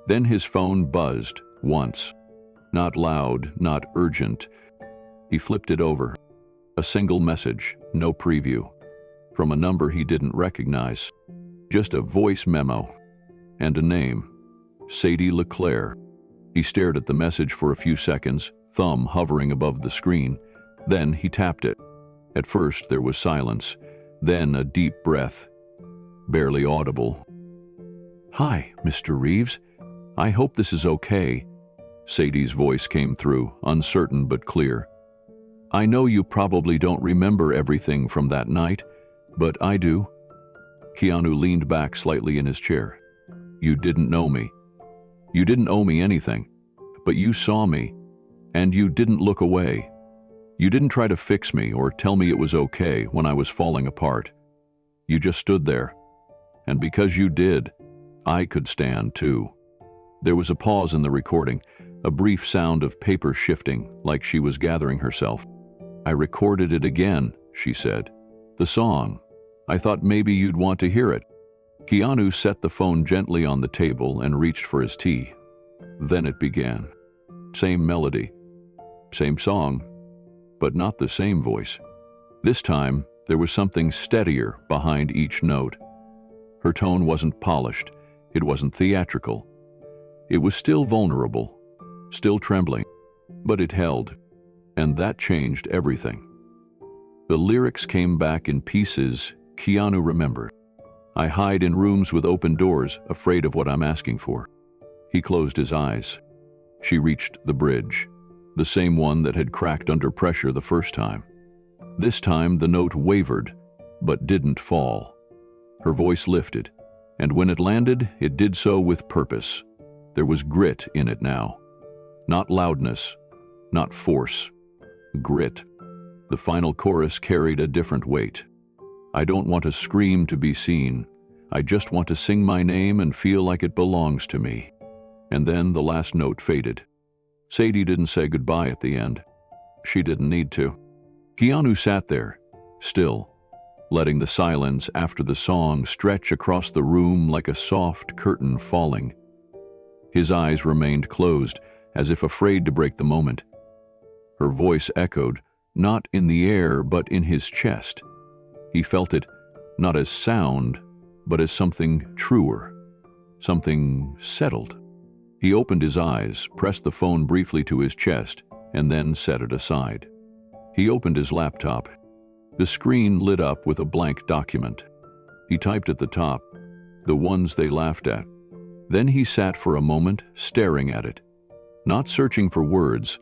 Then his phone buzzed, once. Not loud, not urgent. He flipped it over. A single message, no preview. from a number he didn't recognize. Just a voice memo. And a name. Sadie LeClaire. He stared at the message for a few seconds, thumb hovering above the screen. Then he tapped it. At first there was silence, then a deep breath. Barely audible. "Hi, Mr. Reeves. I hope this is okay." Sadie's voice came through, uncertain but clear. "I know you probably don't remember everything from that night, but I do." Keanu leaned back slightly in his chair. "You didn't know me. You didn't owe me anything, but you saw me, and you didn't look away. You didn't try to fix me or tell me it was okay when I was falling apart. You just stood there, and because you did, I could stand too." There was a pause in the recording, a brief sound of paper shifting, like she was gathering herself. "I recorded it again," she said. "The song. I thought maybe you'd want to hear it." Keanu set the phone gently on the table and reached for his tea. Then it began. Same melody, same song, but not the same voice. This time, there was something steadier behind each note. Her tone wasn't polished, it wasn't theatrical. It was still vulnerable, still trembling, but it held, and that changed everything. The lyrics came back in pieces Keanu remembered. "I hide in rooms with open doors, afraid of what I'm asking for." He closed his eyes. She reached the bridge, the same one that had cracked under pressure the first time. This time the note wavered, but didn't fall. Her voice lifted, and when it landed, it did so with purpose. There was grit in it now. Not loudness, not force. Grit. The final chorus carried a different weight. "I don't want to scream to be seen. I just want to sing my name and feel like it belongs to me." And then the last note faded. Sadie didn't say goodbye at the end. She didn't need to. Keanu sat there, still, letting the silence after the song stretch across the room like a soft curtain falling. His eyes remained closed, as if afraid to break the moment. Her voice echoed, not in the air but in his chest. He felt it, not as sound, but as something truer, something settled. He opened his eyes, pressed the phone briefly to his chest, and then set it aside. He opened his laptop. The screen lit up with a blank document. He typed at the top, "The ones they laughed at." Then he sat for a moment, staring at it, not searching for words,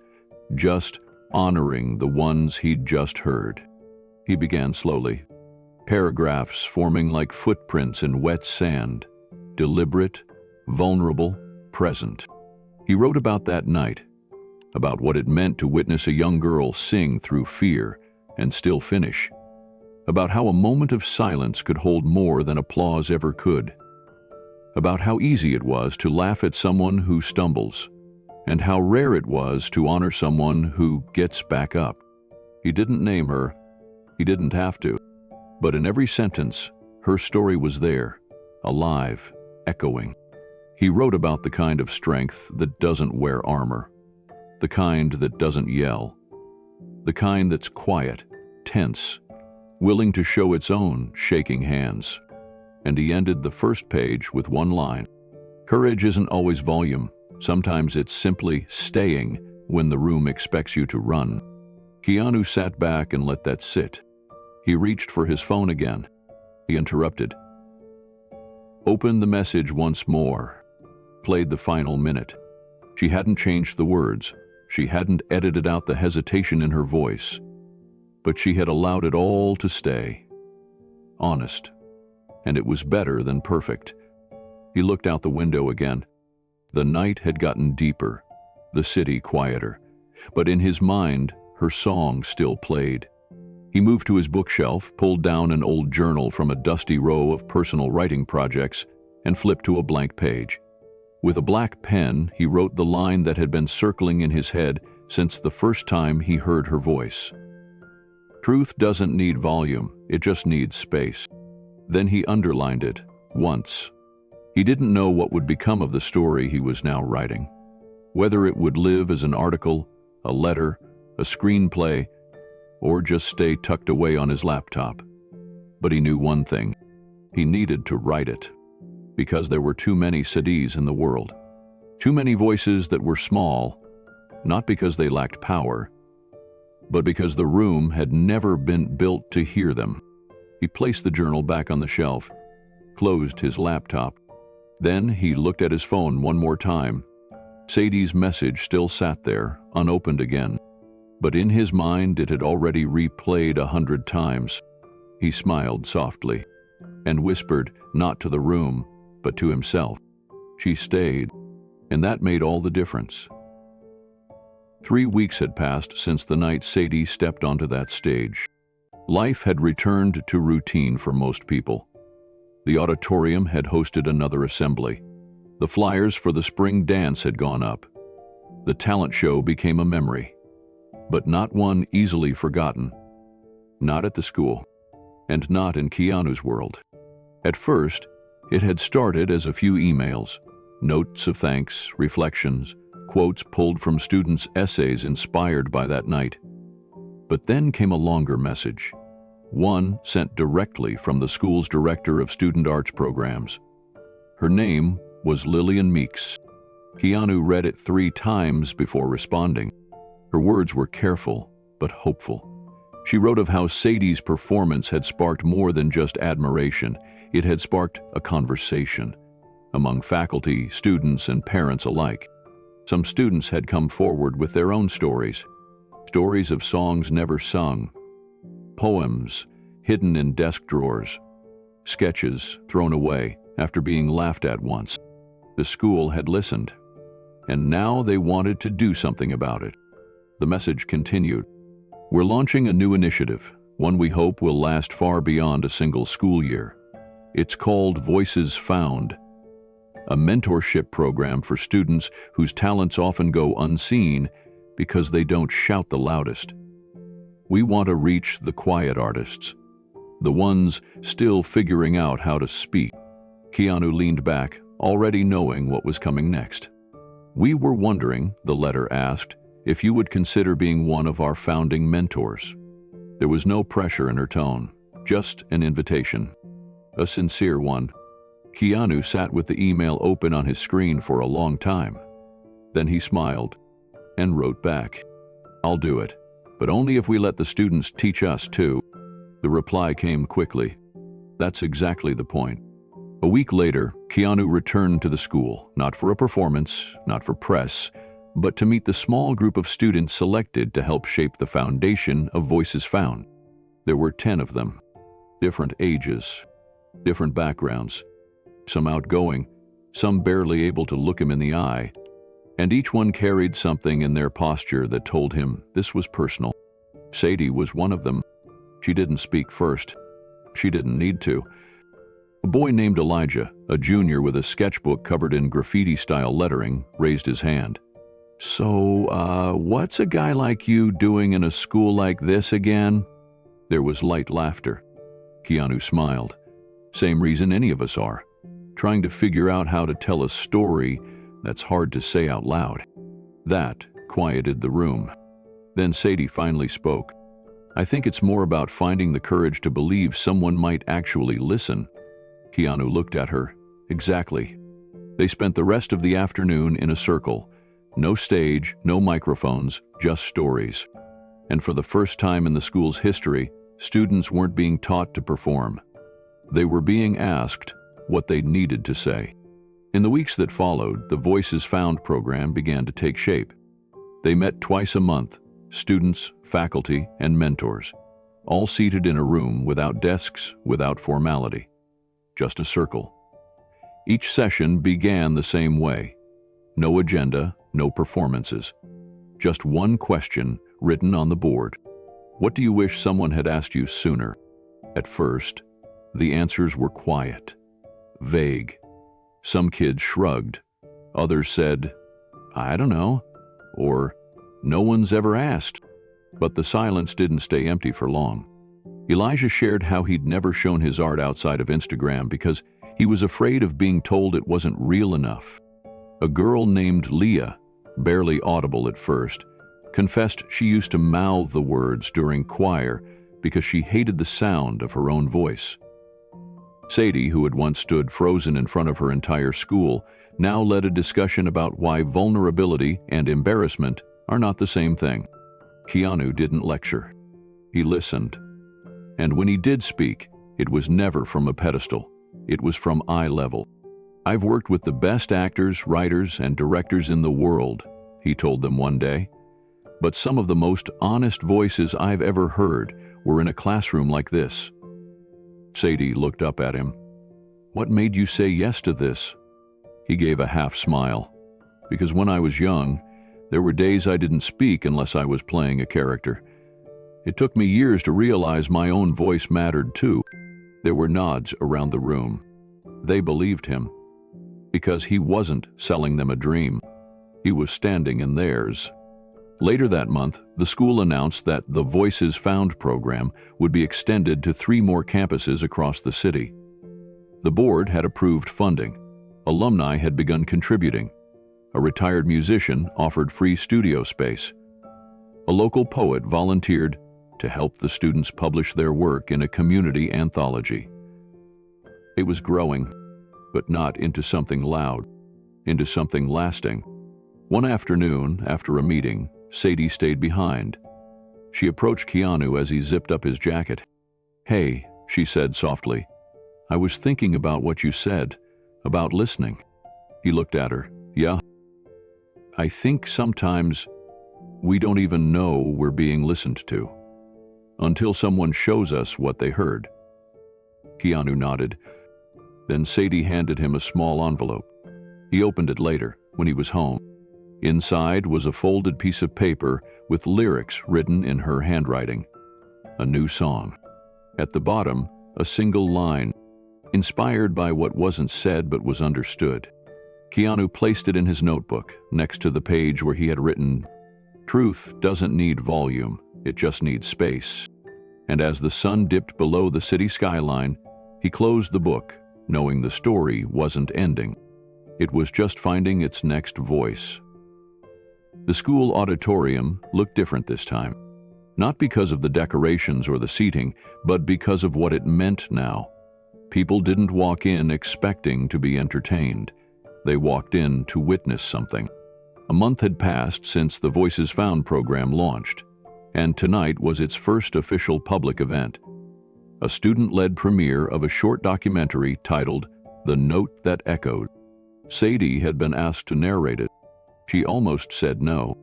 just honoring the ones he'd just heard. He began slowly, paragraphs forming like footprints in wet sand, deliberate, vulnerable, present. He wrote about that night, about what it meant to witness a young girl sing through fear and still finish, about how a moment of silence could hold more than applause ever could, about how easy it was to laugh at someone who stumbles, and how rare it was to honor someone who gets back up. He didn't name her, he didn't have to, but in every sentence, her story was there, alive, echoing. He wrote about the kind of strength that doesn't wear armor, the kind that doesn't yell, the kind that's quiet, tense, willing to show its own shaking hands. And he ended the first page with one line. "Courage isn't always volume. Sometimes it's simply staying when the room expects you to run." Keanu sat back and let that sit. He reached for his phone again. He interrupted. Opened the message once more. Played the final minute. She hadn't changed the words. She hadn't edited out the hesitation in her voice. But she had allowed it all to stay. Honest. And it was better than perfect. He looked out the window again. The night had gotten deeper, the city quieter, but in his mind, her song still played. He moved to his bookshelf, pulled down an old journal from a dusty row of personal writing projects, and flipped to a blank page. With a black pen, he wrote the line that had been circling in his head since the first time he heard her voice. "Truth doesn't need volume, it just needs space." Then he underlined it, once. He didn't know what would become of the story he was now writing. Whether it would live as an article, a letter, a screenplay, or just stay tucked away on his laptop. But he knew one thing. He needed to write it. Because there were too many Sadies in the world. Too many voices that were small, not because they lacked power, but because the room had never been built to hear them. He placed the journal back on the shelf, closed his laptop. Then he looked at his phone one more time. Sadie's message still sat there, unopened again. But in his mind it had already replayed 100 times. He smiled softly and whispered, not to the room, but to himself. She stayed, and that made all the difference. 3 weeks had passed since the night Sadie stepped onto that stage. Life had returned to routine for most people. The auditorium had hosted another assembly. The flyers for the spring dance had gone up. The talent show became a memory, but not one easily forgotten. Not at the school, and not in Keanu's world. At first, it had started as a few emails, notes of thanks, reflections, quotes pulled from students' essays inspired by that night. But then came a longer message, one sent directly from the school's director of student arts programs. Her name was Lillian Meeks. Keanu read it 3 times before responding. Her words were careful, but hopeful. She wrote of how Sadie's performance had sparked more than just admiration. It had sparked a conversation among faculty, students, and parents alike. Some students had come forward with their own stories. Stories of songs never sung, poems hidden in desk drawers, sketches thrown away after being laughed at once. The school had listened, and now they wanted to do something about it. The message continued. We're launching a new initiative, one we hope will last far beyond a single school year. It's called Voices Found, a mentorship program for students whose talents often go unseen because they don't shout the loudest. We want to reach the quiet artists, the ones still figuring out how to speak. Keanu leaned back, already knowing what was coming next. We were wondering, the letter asked, if you would consider being one of our founding mentors. There was no pressure in her tone, just an invitation. A sincere one. Keanu sat with the email open on his screen for a long time. Then he smiled and wrote back, I'll do it, but only if we let the students teach us too. The reply came quickly. That's exactly the point. A week later, Keanu returned to the school, not for a performance, not for press, but to meet the small group of students selected to help shape the foundation of Voices Found. There were 10 of them, different ages, different backgrounds, some outgoing, some barely able to look him in the eye, and each one carried something in their posture that told him this was personal. Sadie was one of them. She didn't speak first. She didn't need to. A boy named Elijah, a junior with a sketchbook covered in graffiti-style lettering, raised his hand. So, what's a guy like you doing in a school like this again? There was light laughter. Keanu smiled. Same reason any of us are. Trying to figure out how to tell a story that's hard to say out loud. That quieted the room. Then Sadie finally spoke. I think it's more about finding the courage to believe someone might actually listen. Keanu looked at her. Exactly. They spent the rest of the afternoon in a circle. No stage, no microphones, just stories. And for the first time in the school's history, students weren't being taught to perform. They were being asked what they needed to say. In the weeks that followed, the Voices Found program began to take shape. They met twice a month, students, faculty, and mentors, all seated in a room without desks, without formality. Just a circle. Each session began the same way. No agenda, no performances. Just one question written on the board. What do you wish someone had asked you sooner? At first, the answers were quiet, vague. Some kids shrugged. Others said, I don't know, or no one's ever asked. But the silence didn't stay empty for long. Elijah shared how he'd never shown his art outside of Instagram because he was afraid of being told it wasn't real enough. A girl named Leah, barely audible at first, confessed she used to mouth the words during choir because she hated the sound of her own voice. Sadie, who had once stood frozen in front of her entire school, now led a discussion about why vulnerability and embarrassment are not the same thing. Keanu didn't lecture. He listened. And when he did speak, it was never from a pedestal. It was from eye level. "I've worked with the best actors, writers, and directors in the world," he told them one day. "But some of the most honest voices I've ever heard were in a classroom like this." Sadie looked up at him. "What made you say yes to this?" He gave a half smile. "Because when I was young, there were days I didn't speak unless I was playing a character. It took me years to realize my own voice mattered too." There were nods around the room. They believed him. Because he wasn't selling them a dream. He was standing in theirs. Later that month, the school announced that the Voices Found program would be extended to 3 more campuses across the city. The board had approved funding. Alumni had begun contributing. A retired musician offered free studio space. A local poet volunteered to help the students publish their work in a community anthology. It was growing, but not into something loud, into something lasting. One afternoon, after a meeting, Sadie stayed behind. She approached Keanu as he zipped up his jacket. "Hey," she said softly, "I was thinking about what you said, about listening." He looked at her. "Yeah? I think sometimes we don't even know we're being listened to, until someone shows us what they heard." Keanu nodded. Then Sadie handed him a small envelope. He opened it later, when he was home. Inside was a folded piece of paper with lyrics written in her handwriting. A new song. At the bottom, a single line, inspired by what wasn't said but was understood. Keanu placed it in his notebook, next to the page where he had written, "Truth doesn't need volume, it just needs space." And as the sun dipped below the city skyline, he closed the book, knowing the story wasn't ending. It was just finding its next voice. The school auditorium looked different this time. Not because of the decorations or the seating, but because of what it meant now. People didn't walk in expecting to be entertained. They walked in to witness something. A month had passed since the Voices Found program launched, and tonight was its first official public event. A student-led premiere of a short documentary titled The Note That Echoed. Sadie had been asked to narrate it. She almost said no.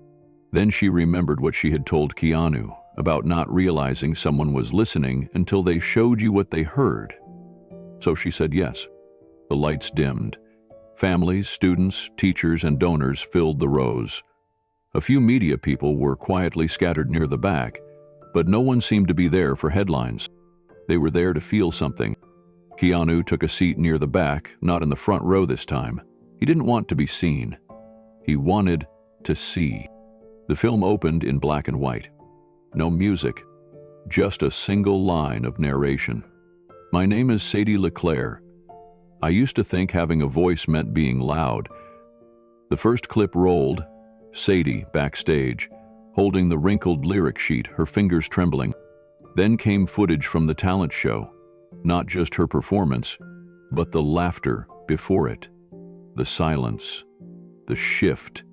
Then she remembered what she had told Keanu about not realizing someone was listening until they showed you what they heard. So she said yes. The lights dimmed. Families, students, teachers, and donors filled the rows. A few media people were quietly scattered near the back, but no one seemed to be there for headlines. They were there to feel something. Keanu took a seat near the back, not in the front row this time. He didn't want to be seen. He wanted to see. The film opened in black and white. No music, just a single line of narration. "My name is Sadie LeClaire. I used to think having a voice meant being loud." The first clip rolled, Sadie backstage, holding the wrinkled lyric sheet, her fingers trembling. Then came footage from the talent show, not just her performance, but the laughter before it, the silence, the shift.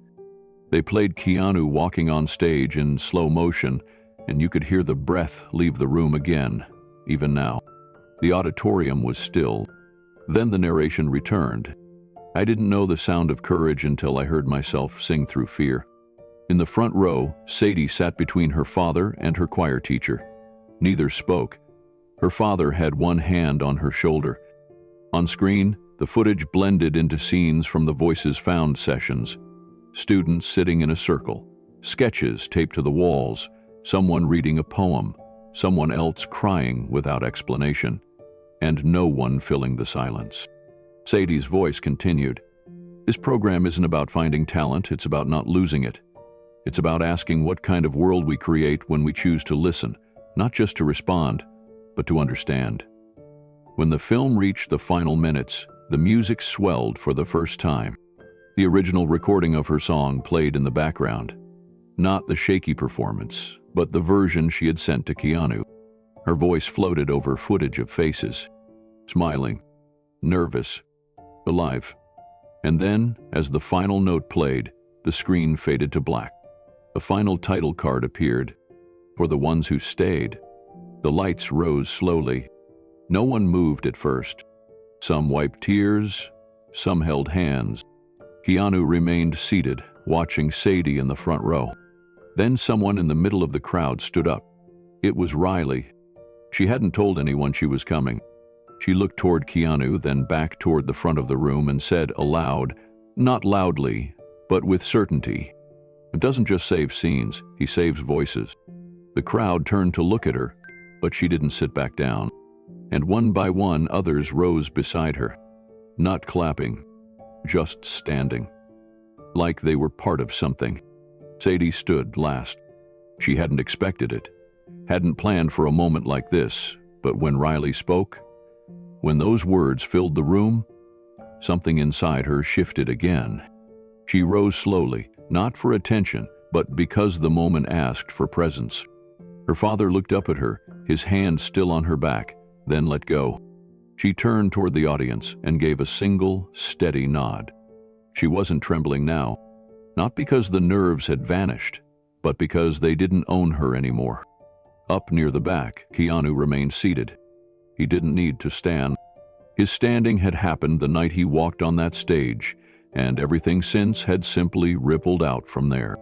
They played Keanu walking on stage in slow motion, and you could hear the breath leave the room again, even now. The auditorium was still. Then the narration returned. I didn't know the sound of courage until I heard myself sing through fear. In the front row, Sadie sat between her father and her choir teacher. Neither spoke. Her father had one hand on her shoulder. On screen, the footage blended into scenes from the Voices Found sessions. Students sitting in a circle, sketches taped to the walls, someone reading a poem, someone else crying without explanation, and no one filling the silence. Sadie's voice continued. This program isn't about finding talent, it's about not losing it. It's about asking what kind of world we create when we choose to listen, not just to respond, but to understand. When the film reached the final minutes, the music swelled for the first time. The original recording of her song played in the background. Not the shaky performance, but the version she had sent to Keanu. Her voice floated over footage of faces, smiling, nervous, alive. And then, as the final note played, the screen faded to black. A final title card appeared. For the ones who stayed. The lights rose slowly. No one moved at first. Some wiped tears, some held hands. Keanu remained seated, watching Sadie in the front row. Then someone in the middle of the crowd stood up. It was Riley. She hadn't told anyone she was coming. She looked toward Keanu, then back toward the front of the room and said aloud, not loudly, but with certainty, "It doesn't just save scenes, he saves voices." The crowd turned to look at her, but she didn't sit back down. And one by one, others rose beside her, not clapping, just standing, like they were part of something. Sadie stood last. She hadn't expected it, hadn't planned for a moment like this, but when Riley spoke, when those words filled the room, something inside her shifted again. She rose slowly, not for attention, but because the moment asked for presence. Her father looked up at her, his hand still on her back, then let go. She turned toward the audience and gave a single, steady nod. She wasn't trembling now, not because the nerves had vanished, but because they didn't own her anymore. Up near the back, Keanu remained seated. He didn't need to stand. His standing had happened the night he walked on that stage, and everything since had simply rippled out from there.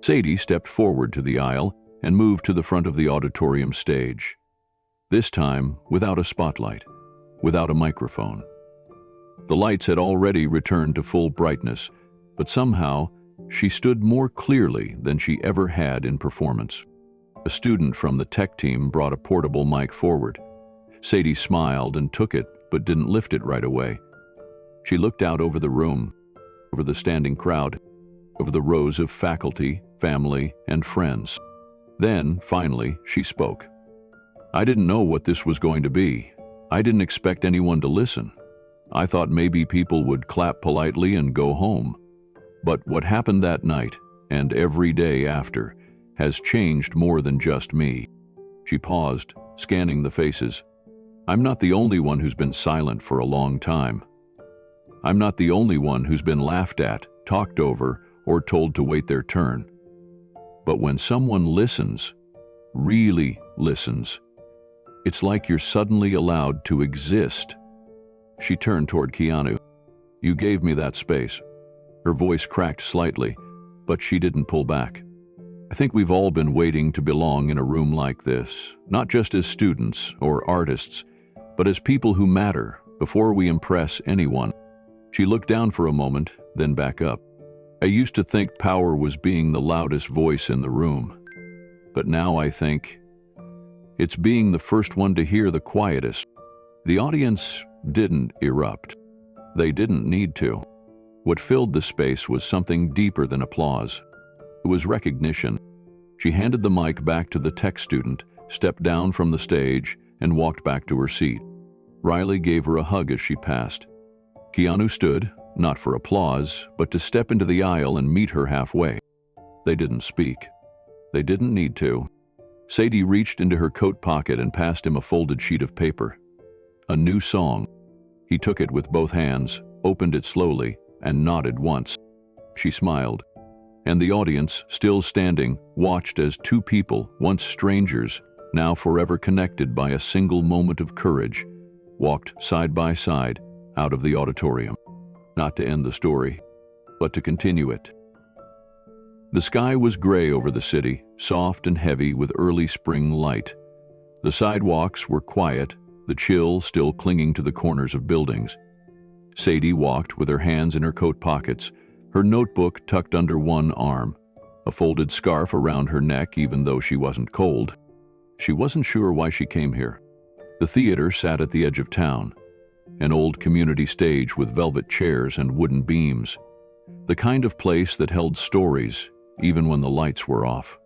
Sadie stepped forward to the aisle and moved to the front of the auditorium stage. This time, without a spotlight, without a microphone. The lights had already returned to full brightness, but somehow she stood more clearly than she ever had in performance. A student from the tech team brought a portable mic forward. Sadie smiled and took it, but didn't lift it right away. She looked out over the room, over the standing crowd, over the rows of faculty, family, and friends. Then, finally, she spoke. "I didn't know what this was going to be. I didn't expect anyone to listen. I thought maybe people would clap politely and go home. But what happened that night, and every day after, has changed more than just me." She paused, scanning the faces. "I'm not the only one who's been silent for a long time. I'm not the only one who's been laughed at, talked over, or told to wait their turn. But when someone listens, really listens, it's like you're suddenly allowed to exist." She turned toward Keanu. "You gave me that space." Her voice cracked slightly, but she didn't pull back. "I think we've all been waiting to belong in a room like this, not just as students or artists, but as people who matter before we impress anyone." She looked down for a moment, then back up. "I used to think power was being the loudest voice in the room, but now I think it's being the first one to hear the quietest." The audience didn't erupt. They didn't need to. What filled the space was something deeper than applause. It was recognition. She handed the mic back to the tech student, stepped down from the stage, and walked back to her seat. Riley gave her a hug as she passed. Keanu stood, not for applause, but to step into the aisle and meet her halfway. They didn't speak. They didn't need to. Sadie reached into her coat pocket and passed him a folded sheet of paper. A new song. He took it with both hands, opened it slowly, and nodded once. She smiled, and the audience, still standing, watched as two people, once strangers, now forever connected by a single moment of courage, walked side by side out of the auditorium. Not to end the story, but to continue it. The sky was gray over the city, soft and heavy with early spring light. The sidewalks were quiet, the chill still clinging to the corners of buildings. Sadie walked with her hands in her coat pockets, her notebook tucked under one arm, a folded scarf around her neck even though she wasn't cold. She wasn't sure why she came here. The theater sat at the edge of town, an old community stage with velvet chairs and wooden beams, the kind of place that held stories even when the lights were off.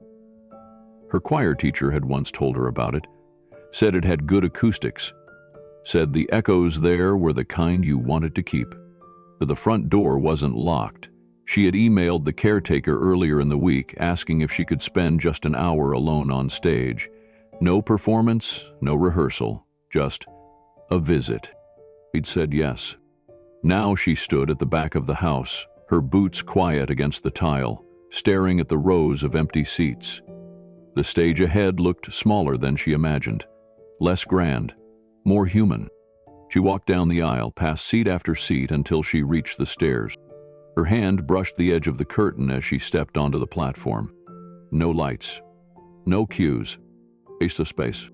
Her choir teacher had once told her about it, said it had good acoustics, said the echoes there were the kind you wanted to keep. The front door wasn't locked. She had emailed the caretaker earlier in the week asking if she could spend just an hour alone on stage, No performance, no rehearsal, just a visit. He'd said yes. Now she stood at the back of the house, her boots quiet against the tile, staring at the rows of empty seats. The stage ahead looked smaller than she imagined, less grand, more human. She walked down the aisle, past seat after seat until she reached the stairs. Her hand brushed the edge of the curtain as she stepped onto the platform. No lights, no cues, just a space.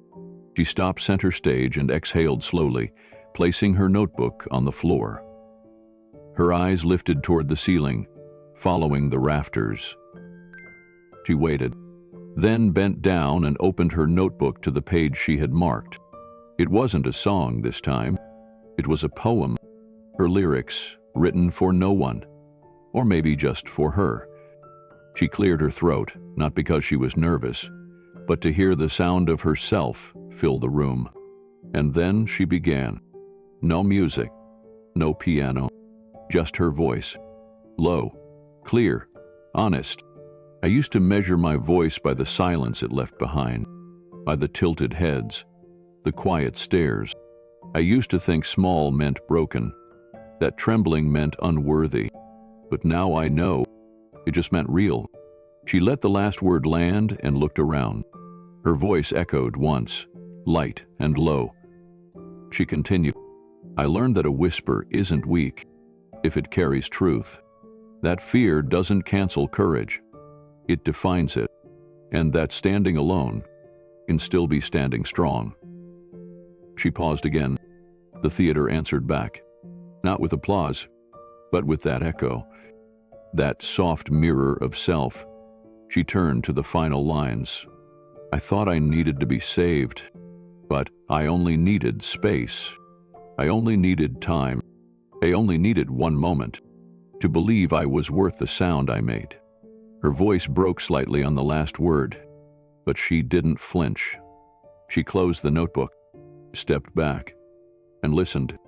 She stopped center stage and exhaled slowly, placing her notebook on the floor. Her eyes lifted toward the ceiling, following the rafters. She waited, then bent down and opened her notebook to the page she had marked. It wasn't a song this time. It was a poem, her lyrics, written for no one, or maybe just for her. She cleared her throat, not because she was nervous, but to hear the sound of herself fill the room. And then she began. No music, no piano, just her voice. Low, clear, honest. I used to measure my voice by the silence it left behind, by the tilted heads, the quiet stares. I used to think small meant broken, that trembling meant unworthy. But now I know, it just meant real. She let the last word land and looked around. Her voice echoed once, light and low. She continued, I learned that a whisper isn't weak if it carries truth. That fear doesn't cancel courage. It defines it, and that standing alone can still be standing strong. She paused again. The theater answered back, not with applause, but with that echo, that soft mirror of self. She turned to the final lines. I thought I needed to be saved, but I only needed space. I only needed time. I only needed one moment to believe I was worth the sound I made. Her voice broke slightly on the last word, but she didn't flinch. She closed the notebook, stepped back, and listened.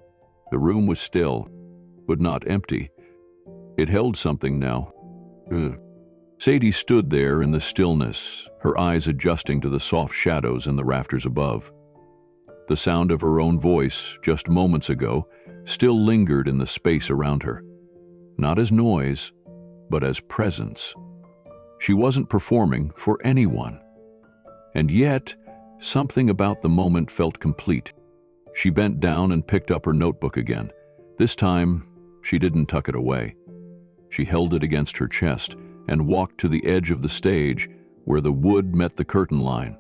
The room was still, but not empty. It held something now. Sadie stood there in the stillness, her eyes adjusting to the soft shadows in the rafters above. The sound of her own voice, just moments ago, still lingered in the space around her. Not as noise, but as presence. She wasn't performing for anyone. And yet, something about the moment felt complete. She bent down and picked up her notebook again. This time, she didn't tuck it away. She held it against her chest and walked to the edge of the stage where the wood met the curtain line.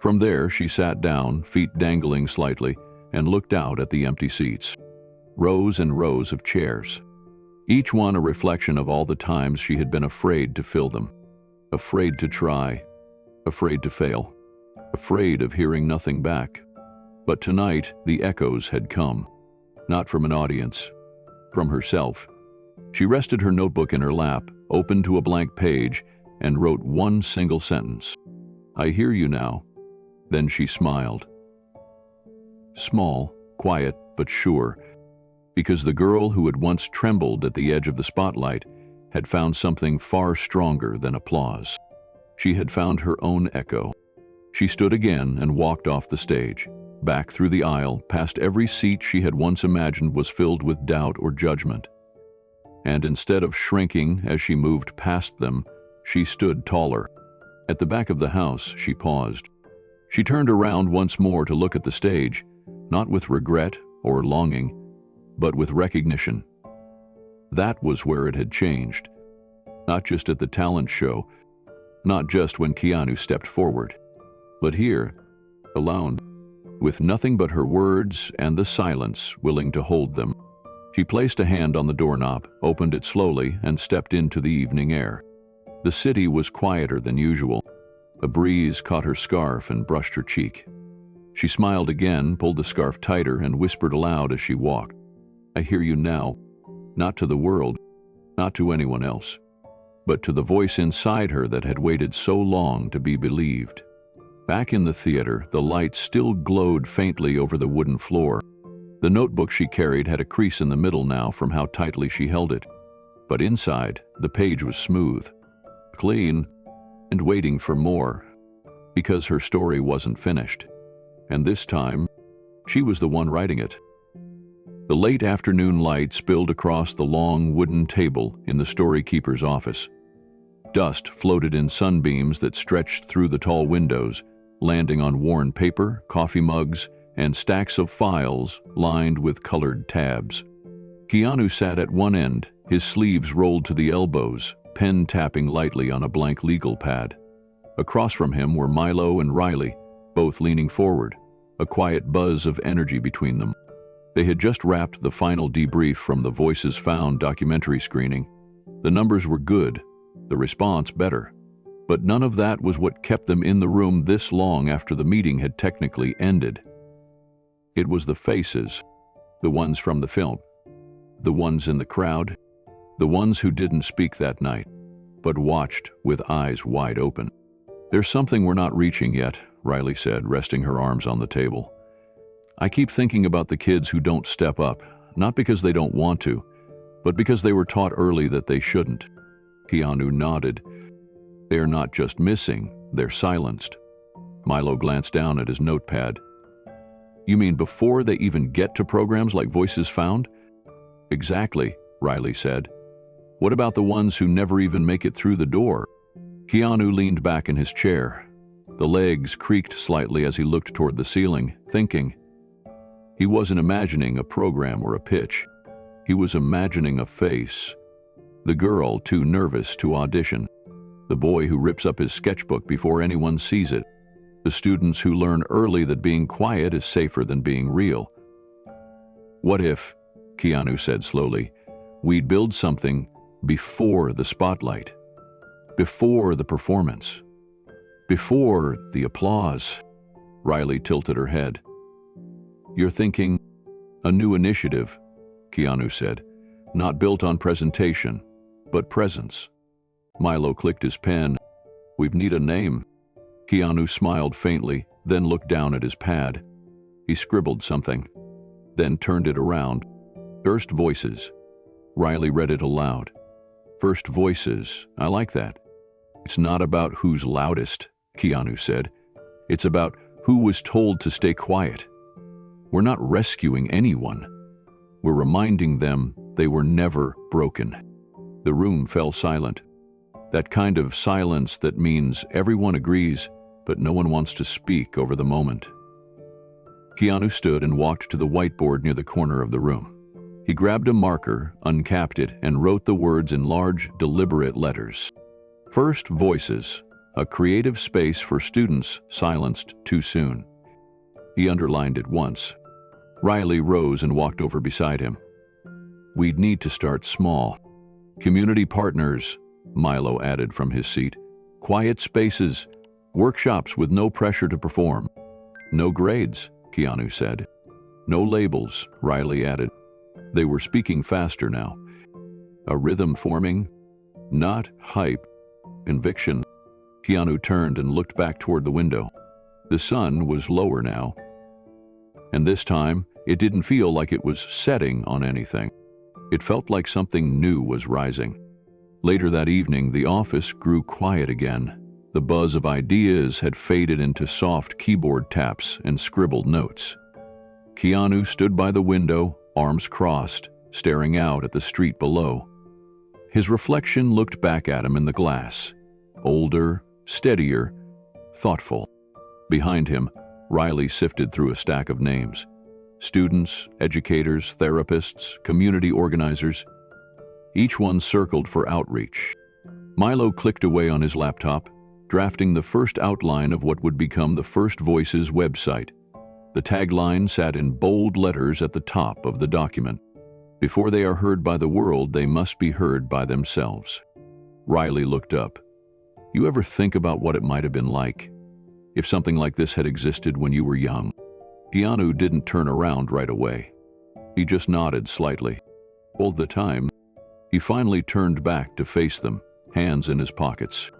From there, she sat down, feet dangling slightly, and looked out at the empty seats. Rows and rows of chairs. Each one a reflection of all the times she had been afraid to fill them. Afraid to try. Afraid to fail. Afraid of hearing nothing back. But tonight, the echoes had come. Not from an audience. From herself. She rested her notebook in her lap, opened to a blank page, and wrote one single sentence. I hear you now. Then she smiled. Small, quiet, but sure, because the girl who had once trembled at the edge of the spotlight had found something far stronger than applause. She had found her own echo. She stood again and walked off the stage, back through the aisle, past every seat she had once imagined was filled with doubt or judgment. And instead of shrinking as she moved past them, she stood taller. At the back of the house, she paused. She turned around once more to look at the stage, not with regret or longing, but with recognition. That was where it had changed. Not just at the talent show, not just when Keanu stepped forward, but here, alone, with nothing but her words and the silence willing to hold them. She placed a hand on the doorknob, opened it slowly, and stepped into the evening air. The city was quieter than usual. A breeze caught her scarf and brushed her cheek. She smiled again, pulled the scarf tighter, and whispered aloud as she walked. I hear you now, not to the world, not to anyone else, but to the voice inside her that had waited so long to be believed. Back in the theater, the lights still glowed faintly over the wooden floor. The notebook she carried had a crease in the middle now from how tightly she held it. But inside, the page was smooth, clean, and waiting for more. because her story wasn't finished. And this time, she was the one writing it. The late afternoon light spilled across the long wooden table in the StoryKeepers office. Dust floated in sunbeams that stretched through the tall windows, landing on worn paper, coffee mugs, and stacks of files lined with colored tabs. Keanu sat at one end, his sleeves rolled to the elbows, pen tapping lightly on a blank legal pad. Across from him were Milo and Riley, both leaning forward, a quiet buzz of energy between them. They had just wrapped the final debrief from the Voices Found documentary screening. The numbers were good, the response better, but none of that was what kept them in the room this long after the meeting had technically ended. It was the faces, the ones from the film, the ones in the crowd, the ones who didn't speak that night, but watched with eyes wide open. "There's something we're not reaching yet," Riley said, resting her arms on the table. "I keep thinking about the kids who don't step up, not because they don't want to, but because they were taught early that they shouldn't." Keanu nodded. "They are not just missing, they're silenced." Milo glanced down at his notepad. "You mean before they even get to programs like Voices Found?" "Exactly," Riley said. "What about the ones who never even make it through the door?" Keanu leaned back in his chair. The legs creaked slightly as he looked toward the ceiling, thinking. He wasn't imagining a program or a pitch. He was imagining a face. The girl too nervous to audition. The boy who rips up his sketchbook before anyone sees it. The students who learn early that being quiet is safer than being real. "What if," Keanu said slowly, "we'd build something before the spotlight, before the performance, before the applause?" Riley tilted her head. "You're thinking, a new initiative," Keanu said, "not built on presentation, but presence." Milo clicked his pen. "We need a name." Keanu smiled faintly, then looked down at his pad. He scribbled something, then turned it around. "First Voices." Riley read it aloud. "First Voices, I like that." "It's not about who's loudest," Keanu said. "It's about who was told to stay quiet. We're not rescuing anyone. We're reminding them they were never broken." The room fell silent. That kind of silence that means everyone agrees, but no one wants to speak over the moment. Keanu stood and walked to the whiteboard near the corner of the room. He grabbed a marker, uncapped it, and wrote the words in large, deliberate letters. First Voices, a creative space for students silenced too soon. He underlined it once. Riley rose and walked over beside him. "We'd need to start small. Community partners," Milo added from his seat. "Quiet spaces, workshops with no pressure to perform." "No grades," Keanu said. "No labels," Riley added. They were speaking faster now. "A rhythm forming, not hype, conviction." Keanu turned and looked back toward the window. The sun was lower now, and this time it didn't feel like it was setting on anything. It felt like something new was rising. Later that evening, the office grew quiet again. The buzz of ideas had faded into soft keyboard taps and scribbled notes. Keanu stood by the window, arms crossed, staring out at the street below. His reflection looked back at him in the glass. Older, steadier, thoughtful. Behind him, Riley sifted through a stack of names. Students, educators, therapists, community organizers. Each one circled for outreach. Milo clicked away on his laptop, drafting the first outline of what would become the First Voices website. The tagline sat in bold letters at the top of the document. "Before they are heard by the world, they must be heard by themselves." Riley looked up. "You ever think about what it might have been like if something like this had existed when you were young?" Keanu didn't turn around right away. He just nodded slightly. All the time, he finally turned back to face them, hands in his pockets.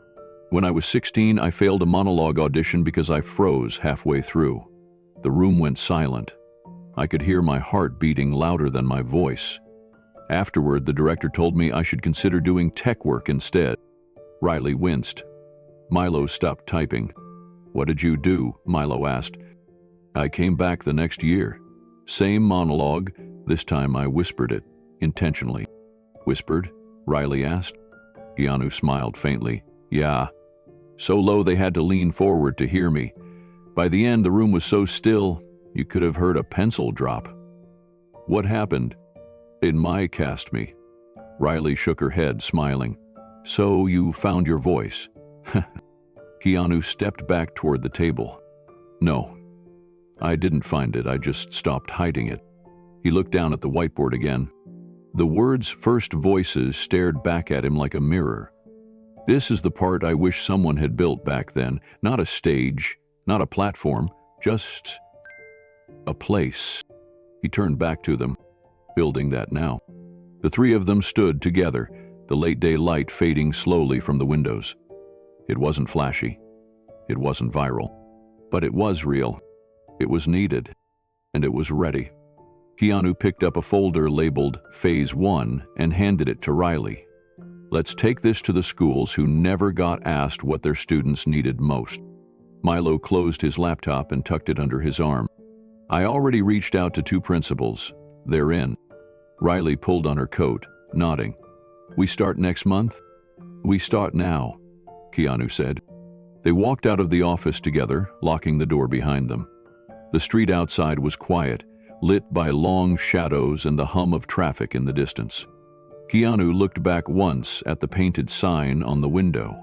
"When I was 16, I failed a monologue audition because I froze halfway through. The room went silent. I could hear my heart beating louder than my voice. Afterward, the director told me I should consider doing tech work instead." Riley winced. Milo stopped typing. "What did you do?" Milo asked. "I came back the next year. Same monologue. This time I whispered it, intentionally." "Whispered?" Riley asked. Keanu smiled faintly. "Yeah. So low they had to lean forward to hear me. By the end, the room was so still, you could have heard a pencil drop." "What happened?" "It my cast me." Riley shook her head, smiling. "So you found your voice?" Keanu stepped back toward the table. "No, I didn't find it. I just stopped hiding it." He looked down at the whiteboard again. The words "first voices" stared back at him like a mirror. "This is the part I wish someone had built back then. Not a stage, not a platform, just a place." He turned back to them, building that now. The three of them stood together, the late-day light fading slowly from the windows. It wasn't flashy. It wasn't viral. But it was real. It was needed. And it was ready. Keanu picked up a folder labeled Phase 1 and handed it to Riley. "Let's take this to the schools who never got asked what their students needed most." Milo closed his laptop and tucked it under his arm. "I already reached out to 2 principals. They're in." Riley pulled on her coat, nodding. "We start next month?" "We start now," Keanu said. They walked out of the office together, locking the door behind them. The street outside was quiet, lit by long shadows and the hum of traffic in the distance. Keanu looked back once at the painted sign on the window,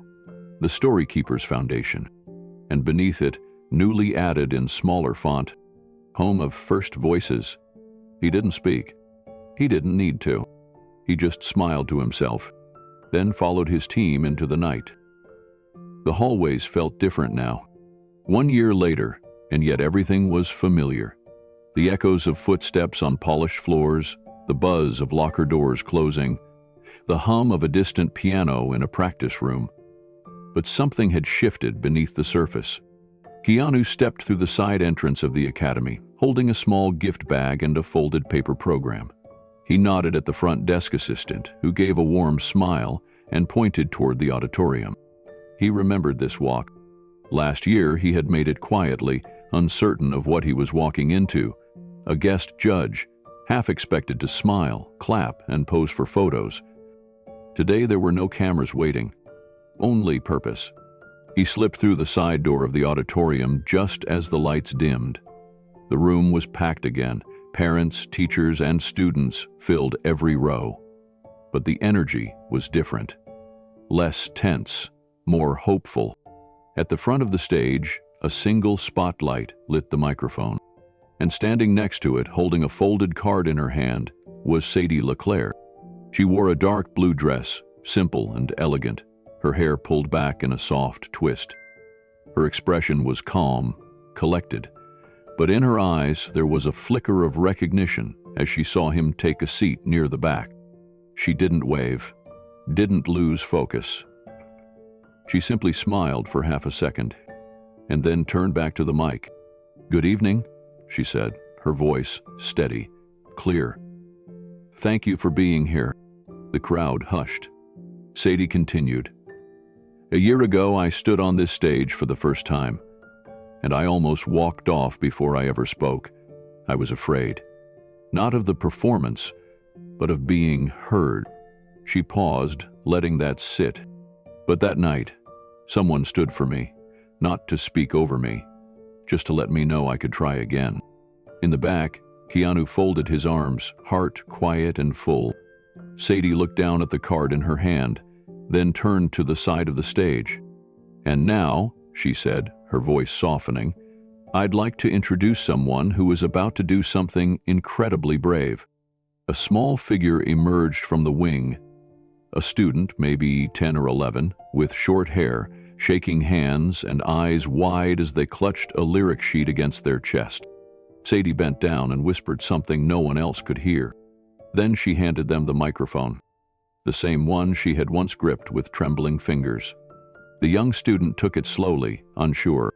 the StoryKeepers Foundation, and beneath it, newly added in smaller font, "Home of First Voices." He didn't speak. He didn't need to. He just smiled to himself, then followed his team into the night. The hallways felt different now. 1 year later, and yet everything was familiar. The echoes of footsteps on polished floors, the buzz of locker doors closing, the hum of a distant piano in a practice room. But something had shifted beneath the surface. Keanu stepped through the side entrance of the academy, holding a small gift bag and a folded paper program. He nodded at the front desk assistant, who gave a warm smile and pointed toward the auditorium. He remembered this walk. Last year, he had made it quietly, uncertain of what he was walking into. A guest judge, half expected to smile, clap, and pose for photos. Today there were no cameras waiting, only purpose. He slipped through the side door of the auditorium just as the lights dimmed. The room was packed again. Parents, teachers, and students filled every row. But the energy was different. Less tense, more hopeful. At the front of the stage, a single spotlight lit the microphone. And standing next to it, holding a folded card in her hand, was Sadie LeClaire. She wore a dark blue dress, simple and elegant, her hair pulled back in a soft twist. Her expression was calm, collected, but in her eyes there was a flicker of recognition as she saw him take a seat near the back. She didn't wave, didn't lose focus. She simply smiled for half a second, and then turned back to the mic. "Good evening," she said, her voice steady, clear. "Thank you for being here." The crowd hushed. Sadie continued. "A year ago, I stood on this stage for the first time, and I almost walked off before I ever spoke. I was afraid. Not of the performance, but of being heard." She paused, letting that sit. "But that night, someone stood for me, not to speak over me, just to let me know I could try again." In the back, Keanu folded his arms, heart quiet and full. Sadie looked down at the card in her hand, then turned to the side of the stage. "And now," she said, her voice softening, "I'd like to introduce someone who is about to do something incredibly brave." A small figure emerged from the wing, a student, maybe 10 or 11, with short hair, shaking hands and eyes wide as they clutched a lyric sheet against their chest. Sadie bent down and whispered something no one else could hear. Then she handed them the microphone, the same one she had once gripped with trembling fingers. The young student took it slowly, unsure.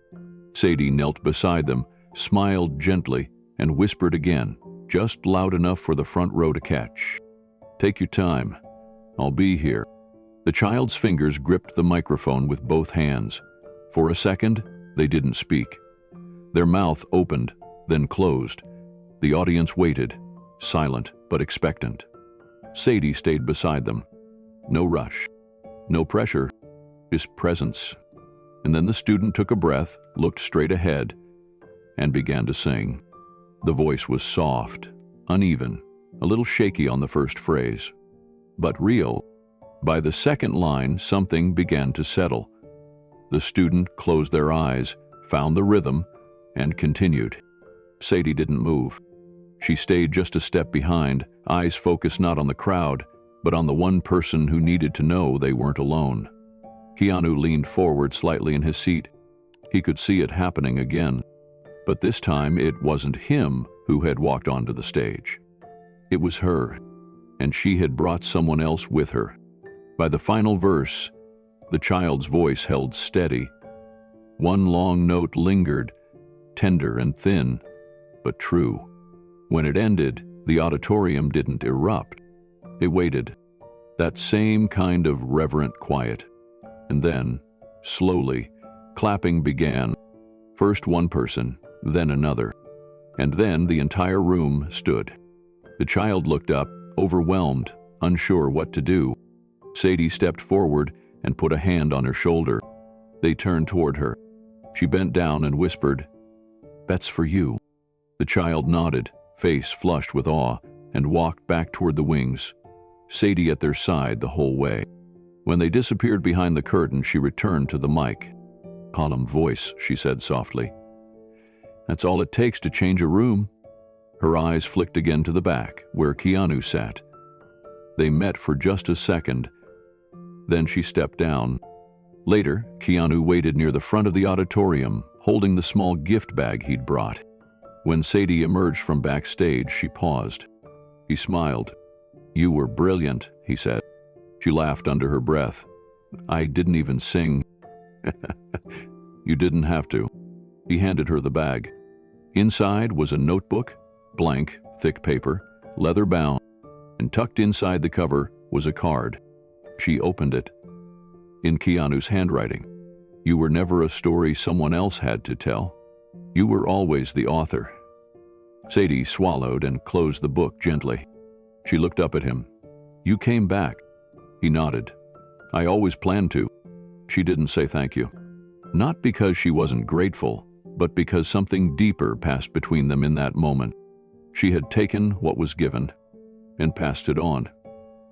Sadie knelt beside them, smiled gently, and whispered again, just loud enough for the front row to catch. "Take your time. I'll be here." The child's fingers gripped the microphone with both hands. For a second, They didn't speak. Their mouth opened, then closed. The audience waited, silent but expectant. Sadie stayed beside them. No rush, no pressure, just presence. And then the student took a breath, looked straight ahead, and began to sing. The voice was soft, uneven, a little shaky on the first phrase, but real. By the second line, something began to settle. The student closed their eyes, found the rhythm, and continued. Sadie didn't move. She stayed just a step behind, eyes focused not on the crowd, but on the one person who needed to know they weren't alone. Keanu leaned forward slightly in his seat. He could see it happening again. But this time it wasn't him who had walked onto the stage. It was her, and she had brought someone else with her. By the final verse, the child's voice held steady. One long note lingered, tender and thin, but true. When it ended, the auditorium didn't erupt. It waited, that same kind of reverent quiet. And then, slowly, clapping began. First one person, then another. And then the entire room stood. The child looked up, overwhelmed, unsure what to do. Sadie stepped forward and put a hand on her shoulder. They turned toward her. She bent down and whispered, "That's for you." The child nodded, face flushed with awe, and walked back toward the wings, Sadie at their side the whole way. When they disappeared behind the curtain, she returned to the mic. "Calm voice," she said softly. "That's all it takes to change a room." Her eyes flicked again to the back, where Keanu sat. They met for just a second. Then she stepped down. Later, Keanu waited near the front of the auditorium, holding the small gift bag he'd brought. When Sadie emerged from backstage, she paused. He smiled. "You were brilliant," he said. She laughed under her breath. "I didn't even sing." "You didn't have to." He handed her the bag. Inside was a notebook, blank, thick paper, leather-bound, and tucked inside the cover was a card. She opened it. In Keanu's handwriting, "You were never a story someone else had to tell. You were always the author." Sadie swallowed and closed the book gently. She looked up at him. "You came back." He nodded. "I always planned to." She didn't say thank you. Not because she wasn't grateful, but because something deeper passed between them in that moment. She had taken what was given and passed it on,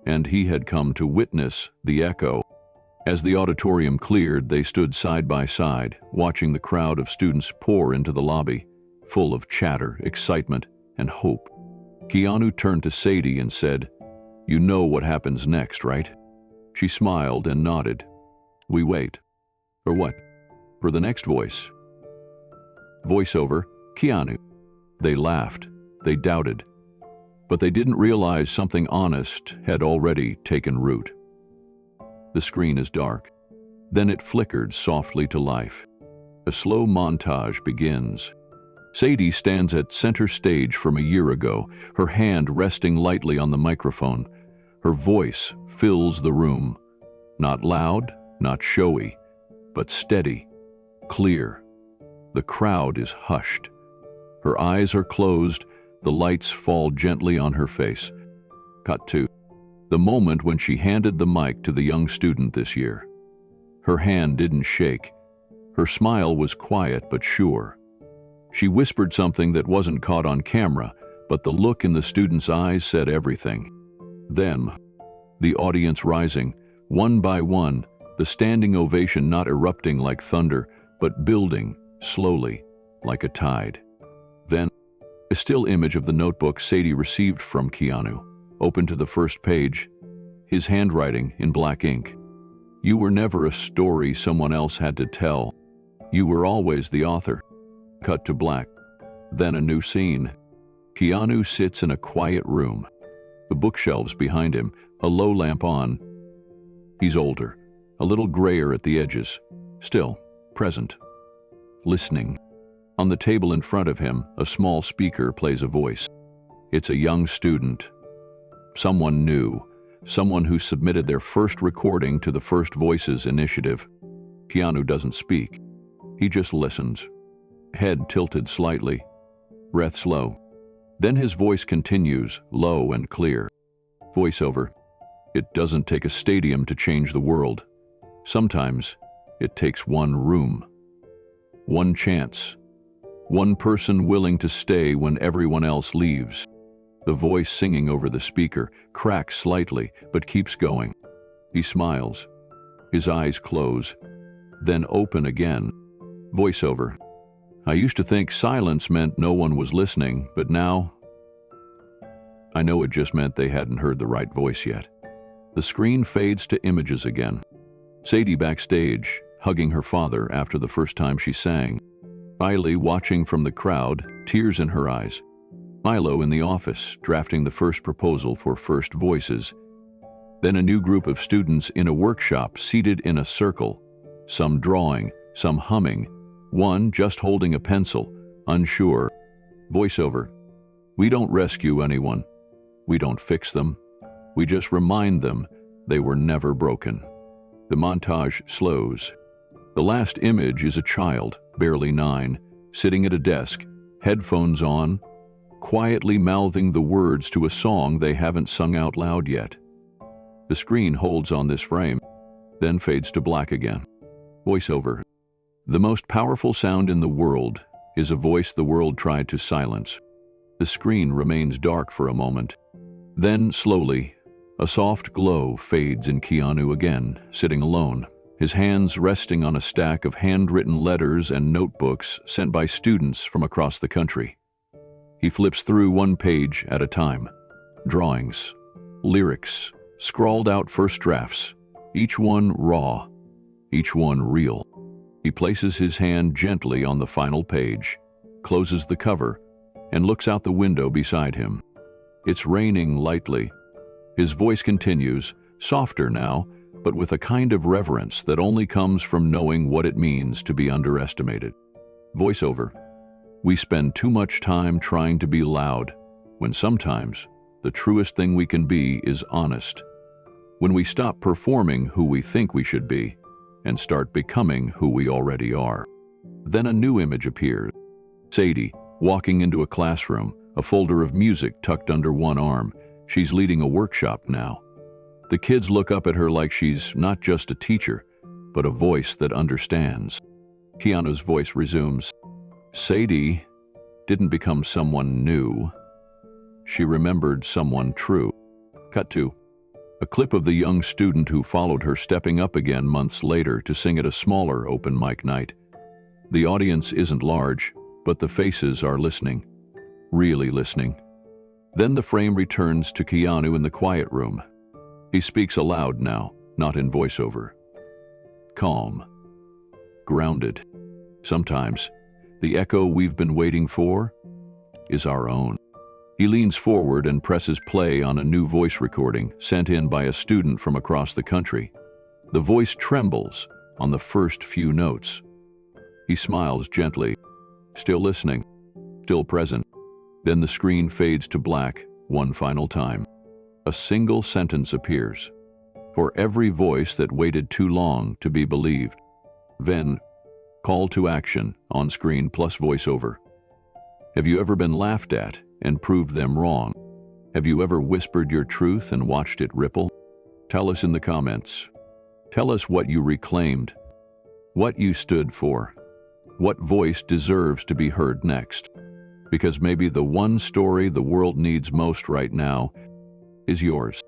and he had come to witness the echo. As the auditorium cleared, they stood side by side, watching the crowd of students pour into the lobby, full of chatter, excitement, and hope. Keanu turned to Sadie and said, "You know what happens next, right?" She smiled and nodded. "We wait." "For what?" "For the next voice." Voiceover, Keanu. They laughed. They doubted. But they didn't realize something honest had already taken root. The screen is dark. Then it flickered softly to life. A slow montage begins. Sadie stands at center stage from a year ago, her hand resting lightly on the microphone. Her voice fills the room. Not loud, not showy, but steady, clear. The crowd is hushed. Her eyes are closed, the lights fall gently on her face. Cut to the moment when she handed the mic to the young student this year. Her hand didn't shake. Her smile was quiet but sure. She whispered something that wasn't caught on camera, but the look in the student's eyes said everything. Then, the audience rising, one by one, the standing ovation not erupting like thunder, but building, slowly, like a tide. Then, a still image of the notebook Sadie received from Keanu, open to the first page, his handwriting in black ink. "You were never a story someone else had to tell. You were always the author." Cut to black. Then a new scene. Keanu sits in a quiet room. The bookshelves behind him, a low lamp on. He's older, a little grayer at the edges, still present, listening. On the table in front of him, a small speaker plays a voice. It's a young student. Someone new, someone who submitted their first recording to the First Voices initiative. Keanu doesn't speak. He just listens. Head tilted slightly, breath slow. Then his voice continues, low and clear. Voiceover. It doesn't take a stadium to change the world. Sometimes it takes one room, one chance, one person willing to stay when everyone else leaves. The voice singing over the speaker cracks slightly but keeps going. He smiles. His eyes close, then open again. Voiceover. I used to think silence meant no one was listening, but now I know it just meant they hadn't heard the right voice yet. The screen fades to images again. Sadie backstage, hugging her father after the first time she sang. Riley watching from the crowd, tears in her eyes. Milo in the office, drafting the first proposal for First Voices. Then a new group of students in a workshop seated in a circle, some drawing, some humming, one just holding a pencil, unsure. Voiceover. We don't rescue anyone. We don't fix them. We just remind them they were never broken. The montage slows. The last image is a child, barely 9, sitting at a desk, headphones on, quietly mouthing the words to a song they haven't sung out loud yet. The screen holds on this frame, then fades to black again. Voiceover. The most powerful sound in the world is a voice the world tried to silence. The screen remains dark for a moment. Then, slowly, a soft glow fades in Keanu again, sitting alone, his hands resting on a stack of handwritten letters and notebooks sent by students from across the country. He flips through one page at a time. Drawings, lyrics, scrawled out first drafts, each one raw, each one real. He places his hand gently on the final page, closes the cover, and looks out the window beside him. It's raining lightly. His voice continues, softer now, but with a kind of reverence that only comes from knowing what it means to be underestimated. Voiceover. We spend too much time trying to be loud, when sometimes the truest thing we can be is honest. When we stop performing who we think we should be, and start becoming who we already are. Then a new image appears. Sadie, walking into a classroom, a folder of music tucked under one arm. She's leading a workshop now. The kids look up at her like she's not just a teacher, but a voice that understands. Keanu's voice resumes. Sadie didn't become someone new. She remembered someone true. Cut to a clip of the young student who followed her stepping up again months later to sing at a smaller open mic night. The audience isn't large, but the faces are listening, really listening. Then the frame returns to Keanu in the quiet room. He speaks aloud now, not in voiceover. Calm, grounded. Sometimes, the echo we've been waiting for is our own. He leans forward and presses play on a new voice recording sent in by a student from across the country. The voice trembles on the first few notes. He smiles gently, still listening, still present. Then the screen fades to black one final time. A single sentence appears. For every voice that waited too long to be believed. Then, call to action on screen plus voiceover. Have you ever been laughed at and proved them wrong? Have you ever whispered your truth and watched it ripple? Tell us in the comments. Tell us what you reclaimed, what you stood for, what voice deserves to be heard next. Because maybe the one story the world needs most right now is yours.